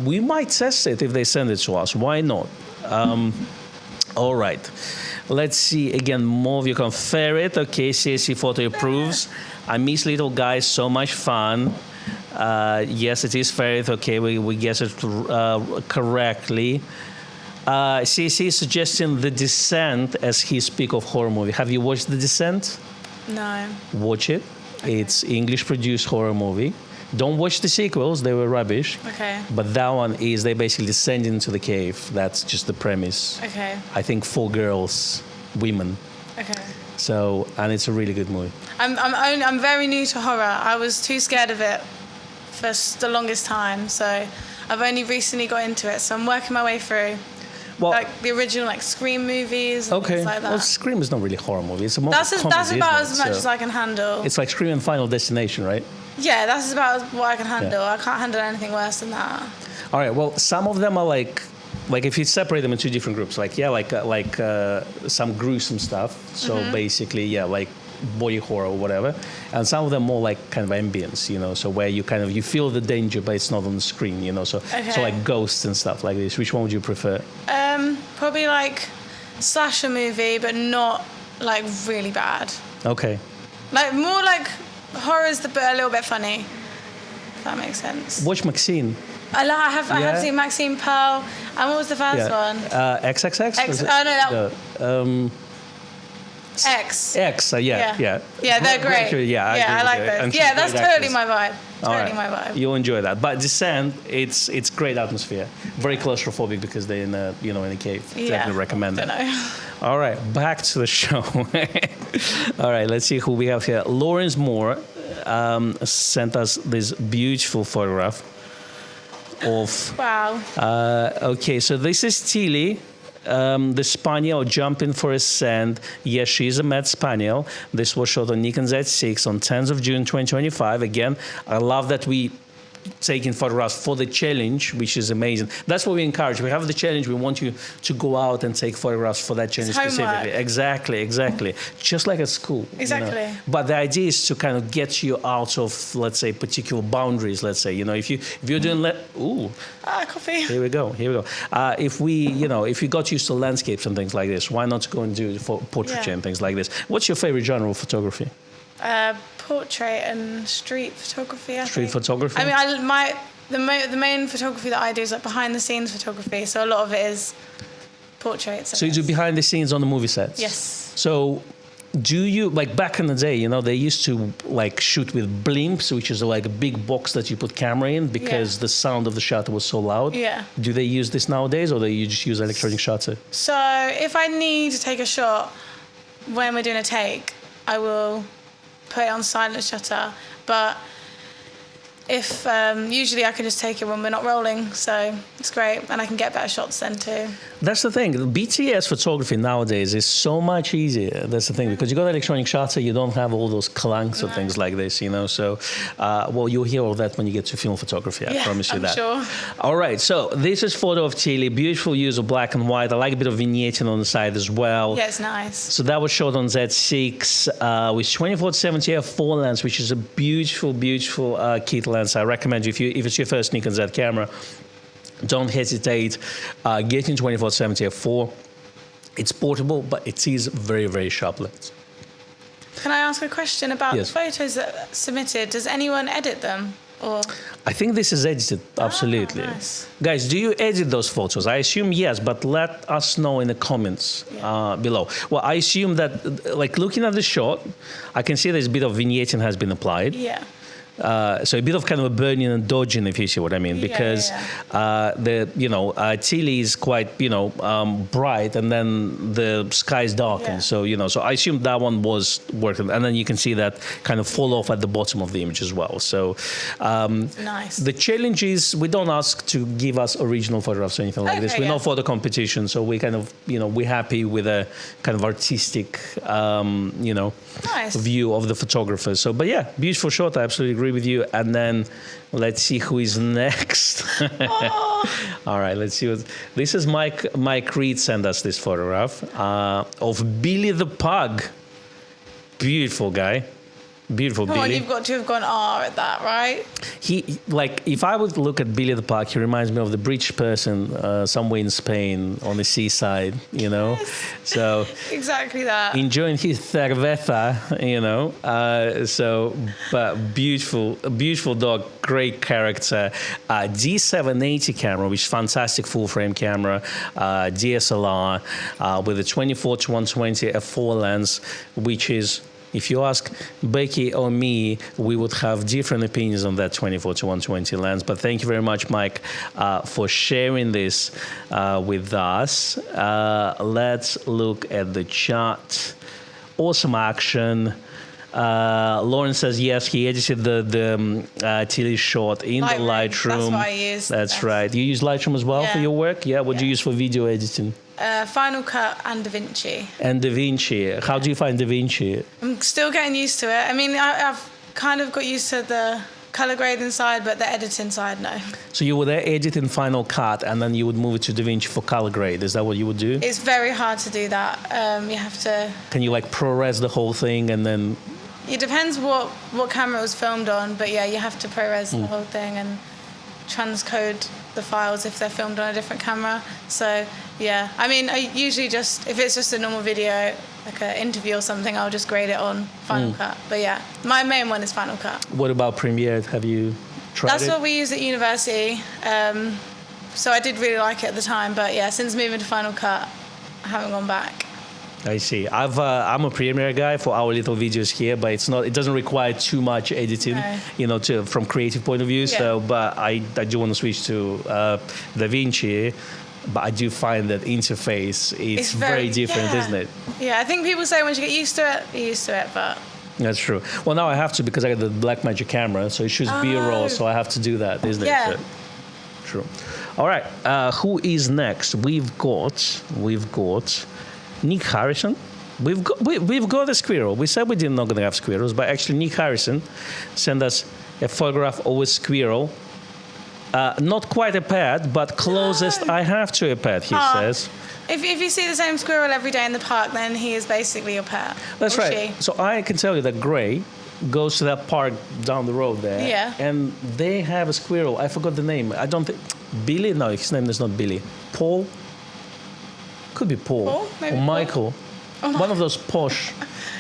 we might test it if they send it to us. Why not? All right. Let's see again more of your ferret. Okay, CSC photo approves. I miss little guys, so much fun. Yes, it is ferret. Okay, we guessed it correctly. CSC is suggesting The Descent as his pick of horror movie. Have you watched The Descent? No. Watch it. Okay. It's English-produced horror movie. Don't watch the sequels, they were rubbish. Okay. But that one is they basically descend into the cave. That's just the premise. Okay. I think 4 girls, women. Okay. So, and it's a really good movie. I'm very new to horror. I was too scared of it for the longest time. So I've only recently got into it. So I'm working my way through. Well, like the original Scream movies and things like that. Well, Scream is not really a horror movie. It's a more that's about as much as I can handle. It's like Scream and Final Destination, right? Yeah, that's about what I can handle. Yeah. I can't handle anything worse than that. All right. Well, some of them are like if you separate them into different groups, some gruesome stuff. So basically, like body horror or whatever, and some of them more like kind of ambience, so where you you feel the danger, but it's not on the screen, so like ghosts and stuff like this. Which one would you prefer? Probably like slasher movie, but not like really bad. Okay. Like more like horrors, but a little bit funny. If that makes sense. Watch Maxine. I have seen Maxine Pearl. And what was the first one? XXX. X. Yeah, they're great. I like those. Yeah, that's totally my vibe. Totally my vibe. You'll enjoy that. But Descent, it's great atmosphere. Very claustrophobic because they're in a in a cave. Yeah. Definitely recommend it. I don't know. All right, back to the show. All right, let's see who we have here. Lawrence Moore sent us this beautiful photograph of. Wow. Okay, so this is Tilly. The Spaniel jumping for a sand. Yes, she is a Met Spaniel. This was shot on Nikon Z6 on 10th of June 2025. Again, I love that we taking photographs for the challenge, which is amazing. That's what we encourage. We have the challenge. We want you to go out and take photographs for that challenge specifically. Exactly. Just like at school. Exactly. But the idea is to kind of get you out of, let's say, particular boundaries. Let's say, if you're doing coffee. Here we go. If you got used to landscapes and things like this, why not go and do portraiture and things like this? What's your favorite genre of photography? Portrait and street photography. Street photography. I mean, the main photography that I do is like behind the scenes photography. So a lot of it is portraits. So you do behind the scenes on the movie sets? Yes. So do you, like back in the day, they used to like shoot with blimps, which is like a big box that you put camera in because the sound of the shutter was so loud? Yeah. Do they use this nowadays, or do you just use electronic shutter? So if I need to take a shot when we're doing a take, I will put it on silent shutter. But if usually I can just take it when we're not rolling, so it's great, and I can get better shots then too. That's the thing. BTS photography nowadays is so much easier. That's the thing, because you got electronic shutter, you don't have all those clunks or things like this, So, well, you'll hear all that when you get to film photography. I promise you I'm that. Sure. All right. So this is photo of Tilly. Beautiful use of black and white. I like a bit of vignetting on the side as well. Yeah, it's nice. So that was shot on Z6 with 24-70 f4 lens, which is a beautiful, beautiful kit lens. I recommend you, if it's your first Nikon Z camera, don't hesitate getting 24-70 f4. It's portable, but it is very, very sharp lens. Can I ask a question about the photos that are submitted? Does anyone edit them? Or? I think this is edited, absolutely. Nice. Guys, do you edit those photos? I assume yes, but let us know in the comments below. Well, I assume that, like, looking at the shot, I can see there's a bit of vignetting has been applied. Yeah. So a bit of kind of a burning and dodging, if you see what I mean, because Tilly is quite bright, and then the sky is darkened. So so I assume that one was working, and then you can see that kind of fall off at the bottom of the image as well. So nice. The challenge is we don't ask to give us original photographs or anything like this. We're not for the competition, so we kind of we're happy with a kind of artistic nice. view of the photographer. So, but yeah, beautiful shot. I absolutely agree with you. And then let's see who is next. All right, let's see what this is. Mike Reed sent us this photograph of Billy the Pug. Beautiful guy. Beautiful Billy. You've got to have gone R at that, right? He, like, if I would look at Billy the Pug, he reminds me of the British person somewhere in Spain on the seaside, Yes. So exactly that. enjoying his cerveza, but beautiful dog, great character. D780 camera, which is fantastic full frame camera, DSLR with a 24-120 f4 lens, which is, if you ask Becky or me, we would have different opinions on that 24-120 lens. But thank you very much, Mike, for sharing this with us. Let's look at the chat. Awesome action. Lauren says yes, he edited the Tilly shot in the Lightroom. That's what I use. That's right. You use Lightroom as well for your work? Yeah. What do you use for video editing? Final Cut and DaVinci. And DaVinci. How do you find DaVinci? I'm still getting used to it. I mean, I've kind of got used to the color grading side, but the editing side, no. So you would edit in Final Cut, and then you would move it to DaVinci for color grade. Is that what you would do? It's very hard to do that. You have to... Can you like ProRes the whole thing and then... It depends what camera it was filmed on, but yeah, you have to ProRes the whole thing and transcode the files if they're filmed on a different camera. So yeah, I mean, I usually just, if it's just a normal video, like an interview or something, I'll just grade it on Final Cut. But yeah, my main one is Final Cut. What about Premiere? Have you tried That's what we used at university. So I did really like it at the time, but yeah, since moving to Final Cut, I haven't gone back. I see. I'm a Premiere guy for our little videos here, but it doesn't require too much editing, from creative point of view. Yeah. So, but I do want to switch to DaVinci, but I do find that interface it's very different, isn't it? Yeah, I think people say once you get used to it, you're used to it, but... That's true. Well, now I have to because I got the Blackmagic camera, so it shoots B-roll, so I have to do that, isn't it? Yeah. So, true. All right. Who is next? We've got Nick Harrison. We've got a squirrel. We said we did not going to have squirrels, but actually Nick Harrison sent us a photograph of a squirrel. Not quite a pet, but closest I have to a pet, he says. If you see the same squirrel every day in the park, then he is basically your pet. That's right. So I can tell you that Gray goes to that park down the road there. Yeah. And they have a squirrel. I forgot the name. I don't think... Billy? No, his name is not Billy. Paul? Could be Paul. Maybe or Michael. Paul. One of those posh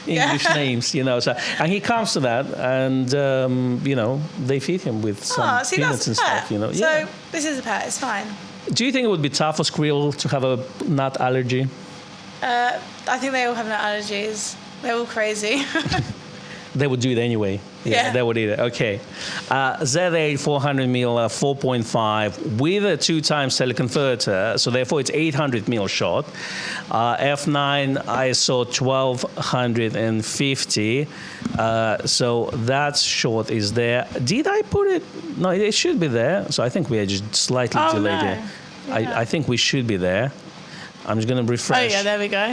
English names, So, and he comes to that, and they feed him with some peanuts and stuff, So this is a pet. It's fine. Do you think it would be tough for Squirrel to have a nut allergy? I think they all have nut allergies. They're all crazy. They would do it anyway. Yeah. They would eat it. Okay. Z8 400mm 4.5 with a 2x teleconverter, so therefore it's 800mm shot. F9 ISO 1250. So that shot is there. Did I put it? No, it should be there. So I think we are just slightly delayed it. I think we should be there. I'm just going to refresh. Oh, yeah, there we go.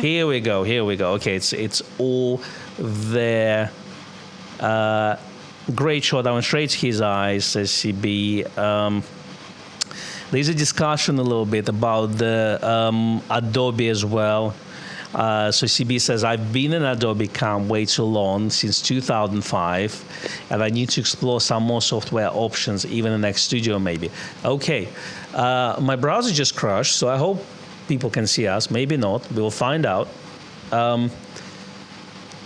Here we go. Okay, it's all there. Great shot. I went straight to his eyes, says CB. There's a discussion a little bit about the Adobe as well. So CB says, I've been in Adobe Cam way too long, since 2005, and I need to explore some more software options, even in Next Studio maybe. Okay, my browser just crashed, so I hope people can see us. Maybe not. We'll find out.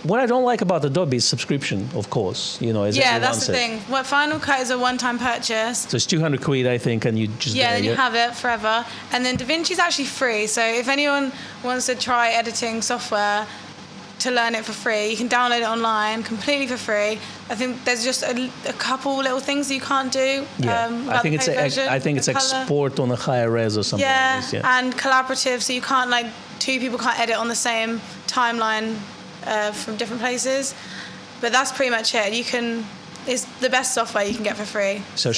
What I don't like about Adobe is subscription, of course. That's the thing. Well, Final Cut is a one-time purchase. So it's 200 quid, I think, and you just then you have it forever. And then DaVinci's actually free. So if anyone wants to try editing software to learn it for free, you can download it online completely for free. I think there's just a couple little things that you can't do. I think it's export on a higher res or something. Yeah, and collaborative, so you can't two people can't edit on the same timeline. From different places, but that's pretty much it. It's the best software you can get for free. So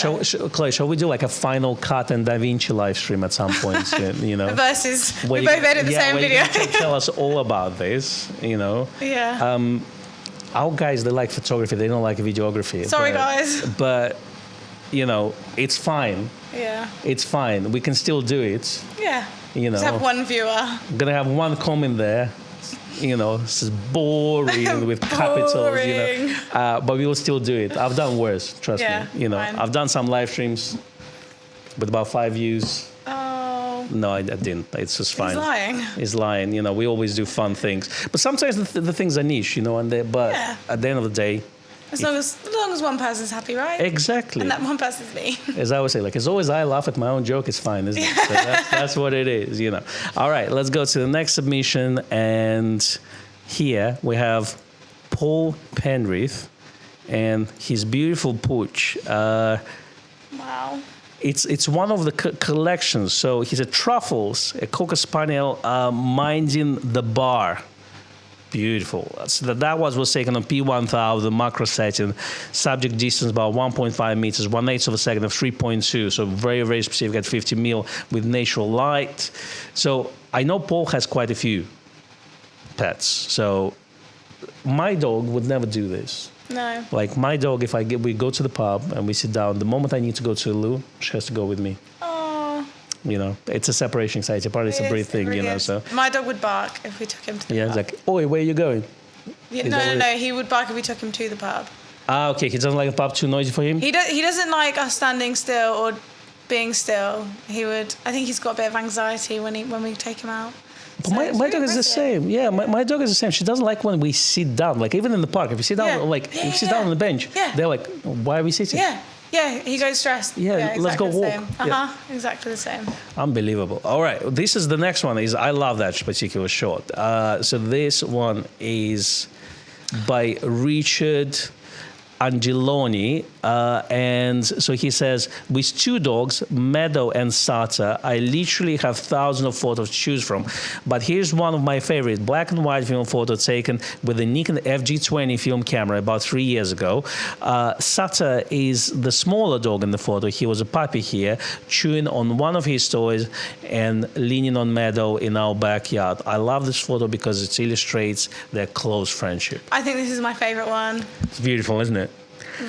Chloe, shall we do like a Final Cut and DaVinci live stream at some point? Versus we both edit the same video. Tell us all about this. Yeah. Our guys, they like photography. They don't like videography. Sorry, guys. But it's fine. Yeah. It's fine. We can still do it. Yeah. Just have one viewer. I'm gonna have one comment there. This is boring with capitals, but we will still do it. I've done worse, trust me. Fine. I've done some live streams with about 5 views. Oh. No, I didn't. It's just fine. He's lying. He's lying. We always do fun things, but sometimes the things are niche, at the end of the day, as long as one person's happy, right? Exactly. And that one person's me. As I always say, as always I laugh at my own joke, it's fine, isn't it? So that's what it is, All right, let's go to the next submission. And here we have Paul Penrith and his beautiful pooch. Wow. It's one of the collections. So he's a Truffles, a Cocker Spaniel minding the bar. Beautiful. So that was taken on P1000 macro setting, subject distance about 1.5 meters, 1/8 of a second of 3.2. So very, very specific at 50 mil with natural light. So I know Paul has quite a few pets. So my dog would never do this. No. My dog, if we go to the pub and we sit down, the moment I need to go to the loo, she has to go with me. It's a separation anxiety part. It's a breed thing, really So my dog would bark if we took him to the pub. It's like, oi, where are you going? No. He would bark if we took him to the pub. Okay. He doesn't like the pub too noisy for him? He doesn't like us standing still or being still. I think he's got a bit of anxiety when we take him out. But my dog is the same. Yeah, my dog is the same. She doesn't like when we sit down. Even in the park, if you sit down, if you sit down on the bench, they're like, why are we sitting? Yeah, he goes stressed. Yeah, exactly, let's go walk. Exactly the same. Unbelievable. All right, this is the next one. I love that particular shot. So this one is by Richard Angelone, and so he says, with 2 dogs, Meadow and Sata, I literally have thousands of photos to choose from. But here's one of my favorite black and white film photo taken with the Nikon FG20 film camera about 3 years ago. Sata is the smaller dog in the photo. He was a puppy here, chewing on one of his toys and leaning on Meadow in our backyard. I love this photo because it illustrates their close friendship. I think this is my favorite one. It's beautiful, isn't it?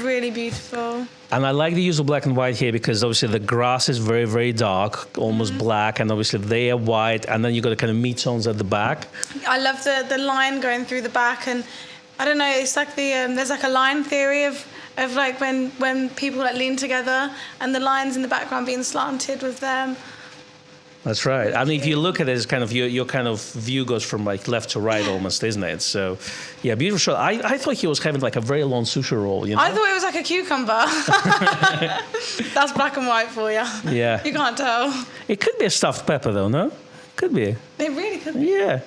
Really beautiful. And I like the use of black and white here because obviously the grass is very, very dark, almost black, and obviously they are white, and then you've got the kind of mid-tones at the back. I love the line going through the back, and I don't know, it's like there's like a line theory of when people lean together and the lines in the background being slanted with them. That's right. I mean, if you look at it, it's kind of your kind of view goes from like left to right almost, isn't it? So, yeah, beautiful shot. I thought he was having like a very long sushi roll. You know? I thought it was like a cucumber. That's black and white for you. Yeah. You can't tell. It could be a stuffed pepper, though. No, could be. It really could be. Yeah.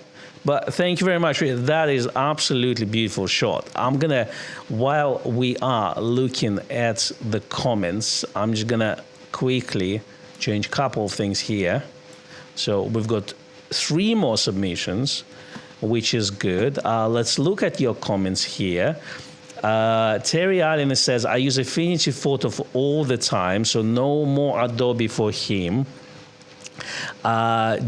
But thank you very much. That is absolutely beautiful shot. I'm gonna, while we are looking at the comments, I'm just gonna quickly change a couple of things here. So we've got 3 more submissions, which is good. Let's look at your comments here. Terry Allen says, I use Affinity Photo for all the time, so no more Adobe for him.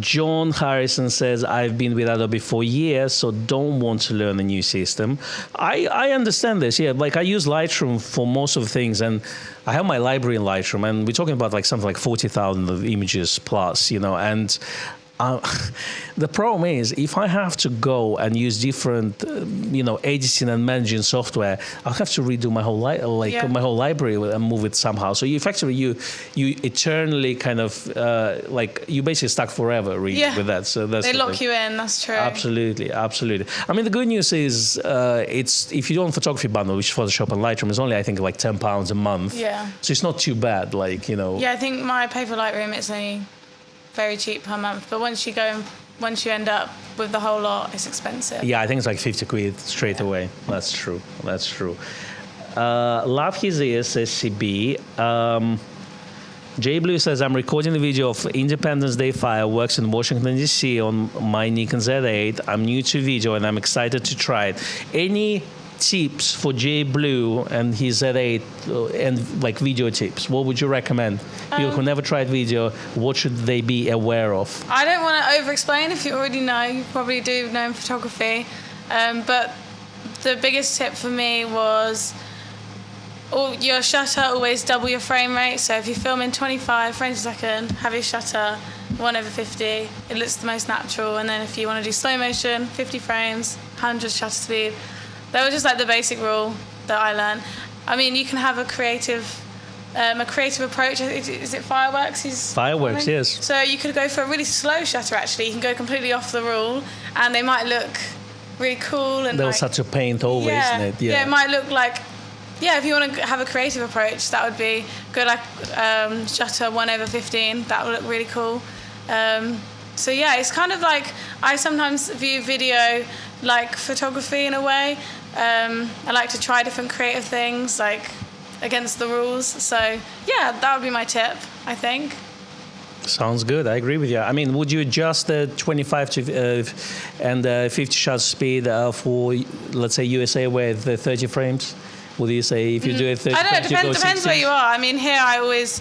John Harrison says, I've been with Adobe for years, so don't want to learn a new system. I understand this, yeah. Like I use Lightroom for most of the things, and I have my library in Lightroom, and we're talking about like something like 40,000 of images plus, you know, and the problem is, if I have to go and use different, editing and managing software, I'll have to redo my whole my whole library and move it somehow. So you effectively you eternally kind of you basically stuck forever with that. So they lock you in. That's true. Absolutely. I mean, the good news is it's if you don't photography bundle, which is Photoshop and Lightroom, is only I think like £10 a month. Yeah. So it's not too bad. Yeah, I think my pay for Lightroom it's only very cheap per month, but once you end up with the whole lot, it's expensive. Yeah, I think it's like 50 quid straight away. That's true. Love His Ears says CB. J Blue says, I'm recording the video of Independence Day fireworks in Washington, D.C. on my Nikon Z8. I'm new to video and I'm excited to try it. Any tips for J Blue and his Z8 and like video tips? What would you recommend? People who never tried video, what should they be aware of? I don't want to over-explain. If you already know, you probably do know in photography. But the biggest tip for me was your shutter, always double your frame rate. So if you film in 25 frames a second, have your shutter 1/50. It looks the most natural. And then if you want to do slow motion, 50 frames, 100 shutter speed. That was just like the basic rule that I learned. I mean, you can have a creative approach. Is it fireworks? Fireworks, yes. So you could go for a really slow shutter. Actually, you can go completely off the rule, and they might look really cool. And they'll start to paint over, isn't it? Yeah, it might look like. Yeah, if you want to have a creative approach, that would be good. Like shutter 1/15. That would look really cool. So yeah, it's kind of like I sometimes view video like photography in a way. I like to try different creative things, like against the rules. So yeah, that would be my tip, I think. Sounds good. I agree with you. I mean, would you adjust the 25 to and 50 shutter speed for, let's say, USA with 30 frames? Would you say if you do it 30 I don't know. frames, Depends where you are. I mean, here I always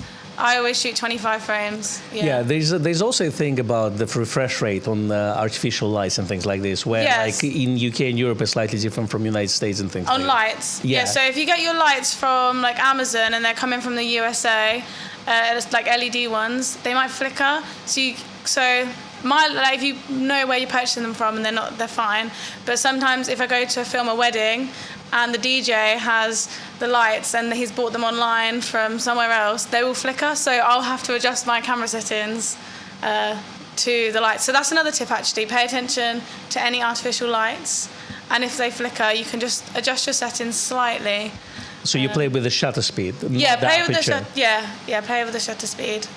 shoot 25 frames. Yeah, there's also a thing about the refresh rate on artificial lights and things like this, where like in UK and Europe it's slightly different from United States and things. On lights. Yeah. So if you get your lights from like Amazon and they're coming from the USA, it's like LED ones, they might flicker. If you know where you're purchasing them from and they're fine. But sometimes if I go to film a wedding and the DJ has the lights and he's bought them online from somewhere else, they will flicker. So I'll have to adjust my camera settings to the lights. So that's another tip actually. Pay attention to any artificial lights. And if they flicker, you can just adjust your settings slightly. So you play with the shutter speed? Play with the shutter speed.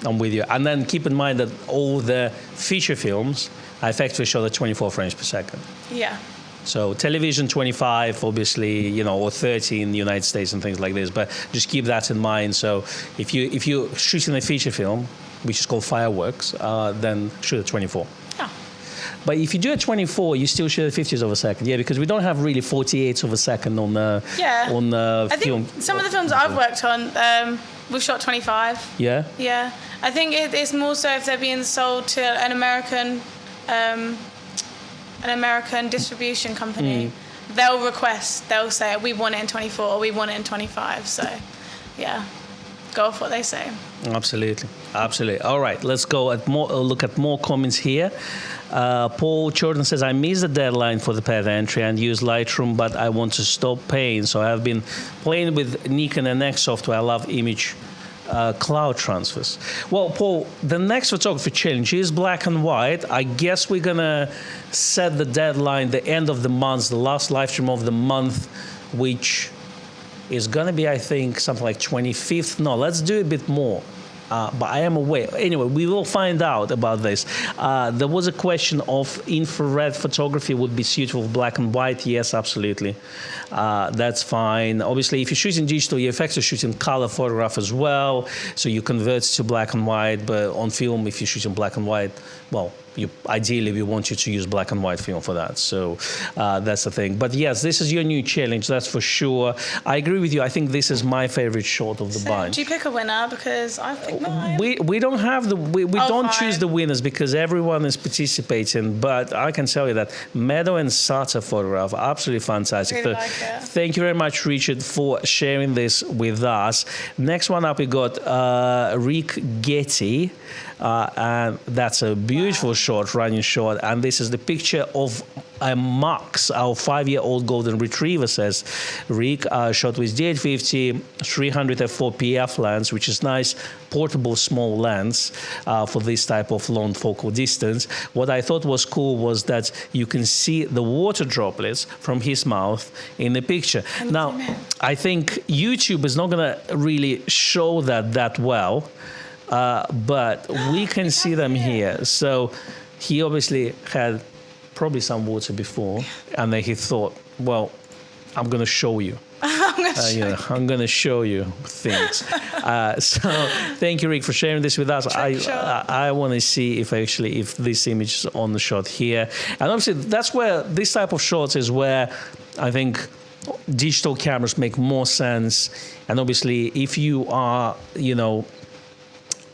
I'm with you. And then keep in mind that all the feature films I effectively shot at 24 frames per second. Yeah. So television 25, obviously, or 30 in the United States and things like this. But just keep that in mind. So if you're shooting a feature film, which is called fireworks, then shoot at 24. Yeah. But if you do at 24, you still shoot at 50s of a second. Yeah, because we don't have really 48s of a second on film. I think some of the films I've worked on, we've shot 25. Yeah? Yeah. I think it's more so if they're being sold to an American distribution company, they'll say, we want it in 24 or we want it in 25. So, yeah, go off what they say. Absolutely. All right, let's go look at more comments here. Paul Jordan says, I missed the deadline for the pad entry and use Lightroom, but I want to stop paying. So I've been playing with Nikon NX software. I love image cloud transfers. Well, Paul, the next photography challenge is black and white. I guess we're going to set the deadline, the end of the month, the last live stream of the month, which is going to be, I think, something like 25th. No, let's do a bit more. But I am aware. Anyway, we will find out about this. There was a question of infrared photography would be suitable for black and white. Yes, absolutely. That's fine. Obviously, if you're shooting digital, you're effectively shooting color photograph as well. So you convert to black and white. But on film, if you're shooting black and white, well, ideally, we want you to use black and white film for that. So that's the thing. But yes, this is your new challenge, that's for sure. I agree with you. I think this is my favorite shot of the bunch. Do you pick a winner? Because I picked mine. We don't have we don't choose the winners because everyone is participating. But I can tell you that Meadow and Sata photograph, absolutely fantastic. Really like it. Thank you very much, Richard, for sharing this with us. Next one up, we got Rick Getty. And that's a beautiful shot, running shot. And this is the picture of Max, our 5-year-old golden retriever, says Rick, shot with D850, 300 f4 PF lens, which is nice, portable small lens for this type of long focal distance. What I thought was cool was that you can see the water droplets from his mouth in the picture. Now, I think YouTube is not going to really show that well. But we can see them here. So he obviously had probably some water before, and then he thought, well, I'm going to show you. I'm going to show you things. So thank you, Rick, for sharing this with us. I want to see if this image is on the shot here. And obviously, that's where this type of shots is where I think digital cameras make more sense. And obviously, if you are,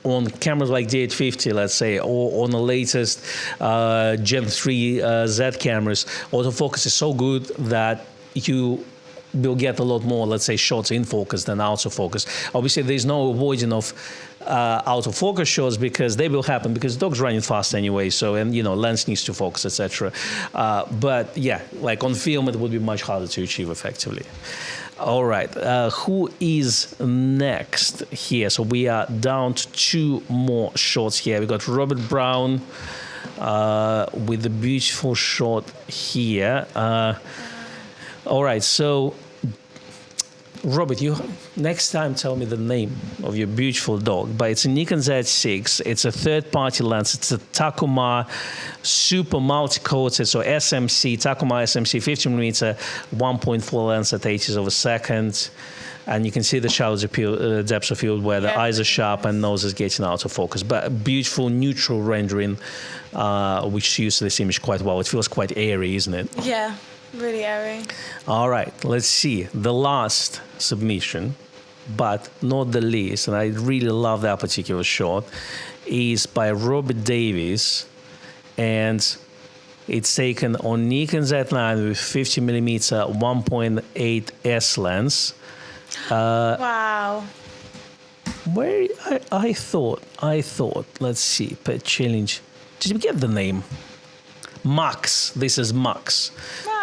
on cameras like D850, let's say, or on the latest Gen 3 Z cameras, autofocus is so good that you will get a lot more, let's say, shots in focus than out of focus. Obviously, there's no avoiding of out of focus shots because they will happen because the dog's running fast anyway. So, and lens needs to focus, etc. But yeah, like on film, it would be much harder to achieve effectively. All right, who is next here? So we are down to 2 more shots here. We got Robert Brown with the beautiful shot here. All right, so Robert, you next time tell me the name of your beautiful dog. But it's a Nikon Z6. It's a third-party lens. It's a Takuma Super Multi-Coated, so SMC, Takuma SMC 50mm 1.4 lens at 80s of a second. And you can see the shallow depth of field where the eyes are sharp and nose is getting out of focus. But a beautiful neutral rendering, which suits this image quite well. It feels quite airy, isn't it? Yeah. Really airy. All right, let's see. The last submission, but not the least, and I really love that particular shot, is by Robert Davies, and it's taken on Nikon Z9 with 50mm 1.8 S lens. Wow. Where I thought, let's see, pet challenge. Did you get the name? Max. This is Max.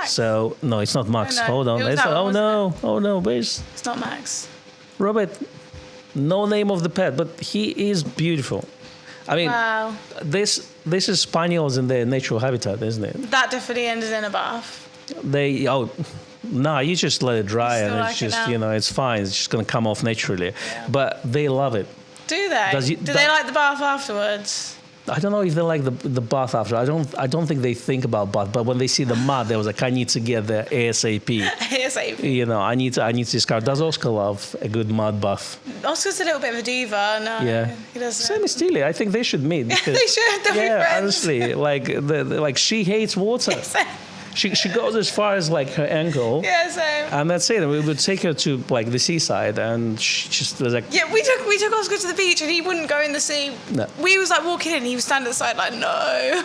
So no, it's not Max. Oh, no. Hold on. Oh no. Where's? It's not Max. Robert. No name of the pet, but he is beautiful. I mean, wow. This is spaniels in their natural habitat, isn't it? That definitely ended in a bath. You just let it dry and it's just it's fine. It's just gonna come off naturally. Yeah. But they love it. Do they? Do they like the bath afterwards? I don't know if they like the bath after. I don't think they think about bath. But when they see the mud, they was like, I need to get there ASAP. ASAP. I need to discard. Does Oscar love a good mud bath? Oscar's a little bit of a diva. No, he doesn't. Same as Tilly. I think they should meet. Because, they should. They'll be friends. Honestly, like she hates water. She goes as far as like her ankle. Yeah, same. And that's it. We would take her to like the seaside, and she just was like. Yeah, we took Oscar to the beach, and he wouldn't go in the sea. No. We was like walking in, and he was standing at the side like no.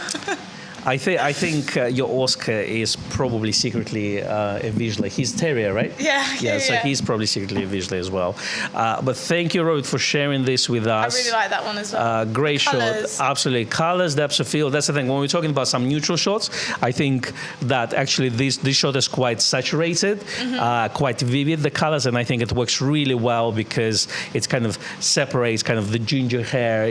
I think your Oscar is probably secretly a visually. He's terrier, right? Yeah. So he's probably secretly a visually as well. But thank you, Robert, for sharing this with us. I really like that one as well. Great Colours. shot, absolutely. Colors, depth of field. That's the thing. When we're talking about some neutral shots, I think that actually this shot is quite saturated, quite vivid, the colors, and I think it works really well because it kind of separates kind of the ginger hair,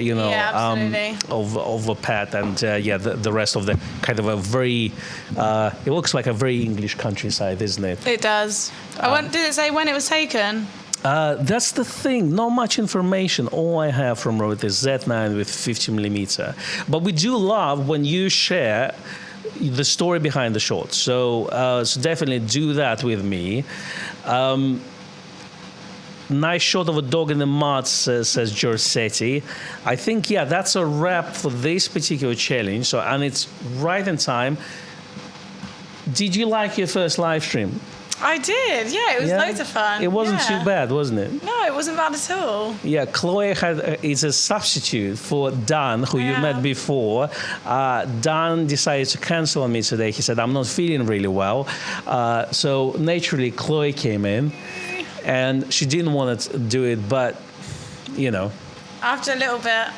of a pet, and the rest of the kind of a very. It looks like a very English countryside, isn't it? It does. Did it say when it was taken? That's the thing. Not much information. All I have from Robert is Z9 with 50mm. But we do love when you share the story behind the shot. So definitely do that with me. Nice shot of a dog in the mud, says Giorsetti. I think, that's a wrap for this particular challenge. So, and it's right in time. Did you like your first live stream? I did, it was loads of fun. It wasn't too bad, wasn't it? No, it wasn't bad at all. Yeah, Chloe is a substitute for Dan, who you met before. Dan decided to cancel on me today. He said, I'm not feeling really well. So naturally, Chloe came in, and she didn't want to do it, but, After a little bit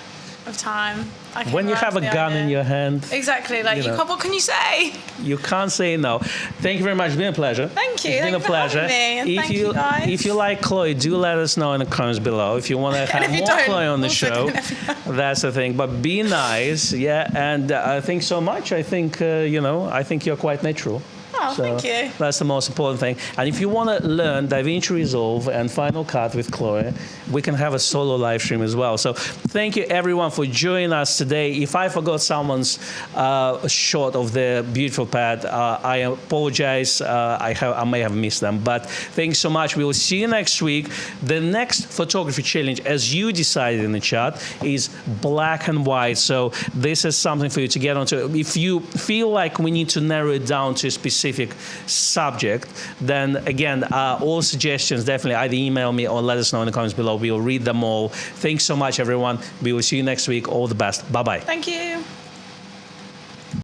of time, when you have a gun in your hand. Exactly, what can you say? You can't say no. Thank you very much. It's been a pleasure. Thank you. It's been a pleasure. And thank you guys. If you like Chloe, do let us know in the comments below. If you want to have more Chloe on the show, that's the thing. But be nice, and thanks so much. I think, I think you're quite natural. Oh, thank you. That's the most important thing. And if you want to learn DaVinci Resolve and Final Cut with Chloe, we can have a solo live stream as well. So thank you, everyone, for joining us today. If I forgot someone's shot of the beautiful pad, I apologize. I may have missed them. But thanks so much. We will see you next week. The next photography challenge, as you decided in the chat, is black and white. So this is something for you to get onto. If you feel like we need to narrow it down to a specific subject, then again, all suggestions, definitely either email me or let us know in the comments below. We will read them all. Thanks so much, everyone. We will see you next week. All the best. Bye-bye. Thank you.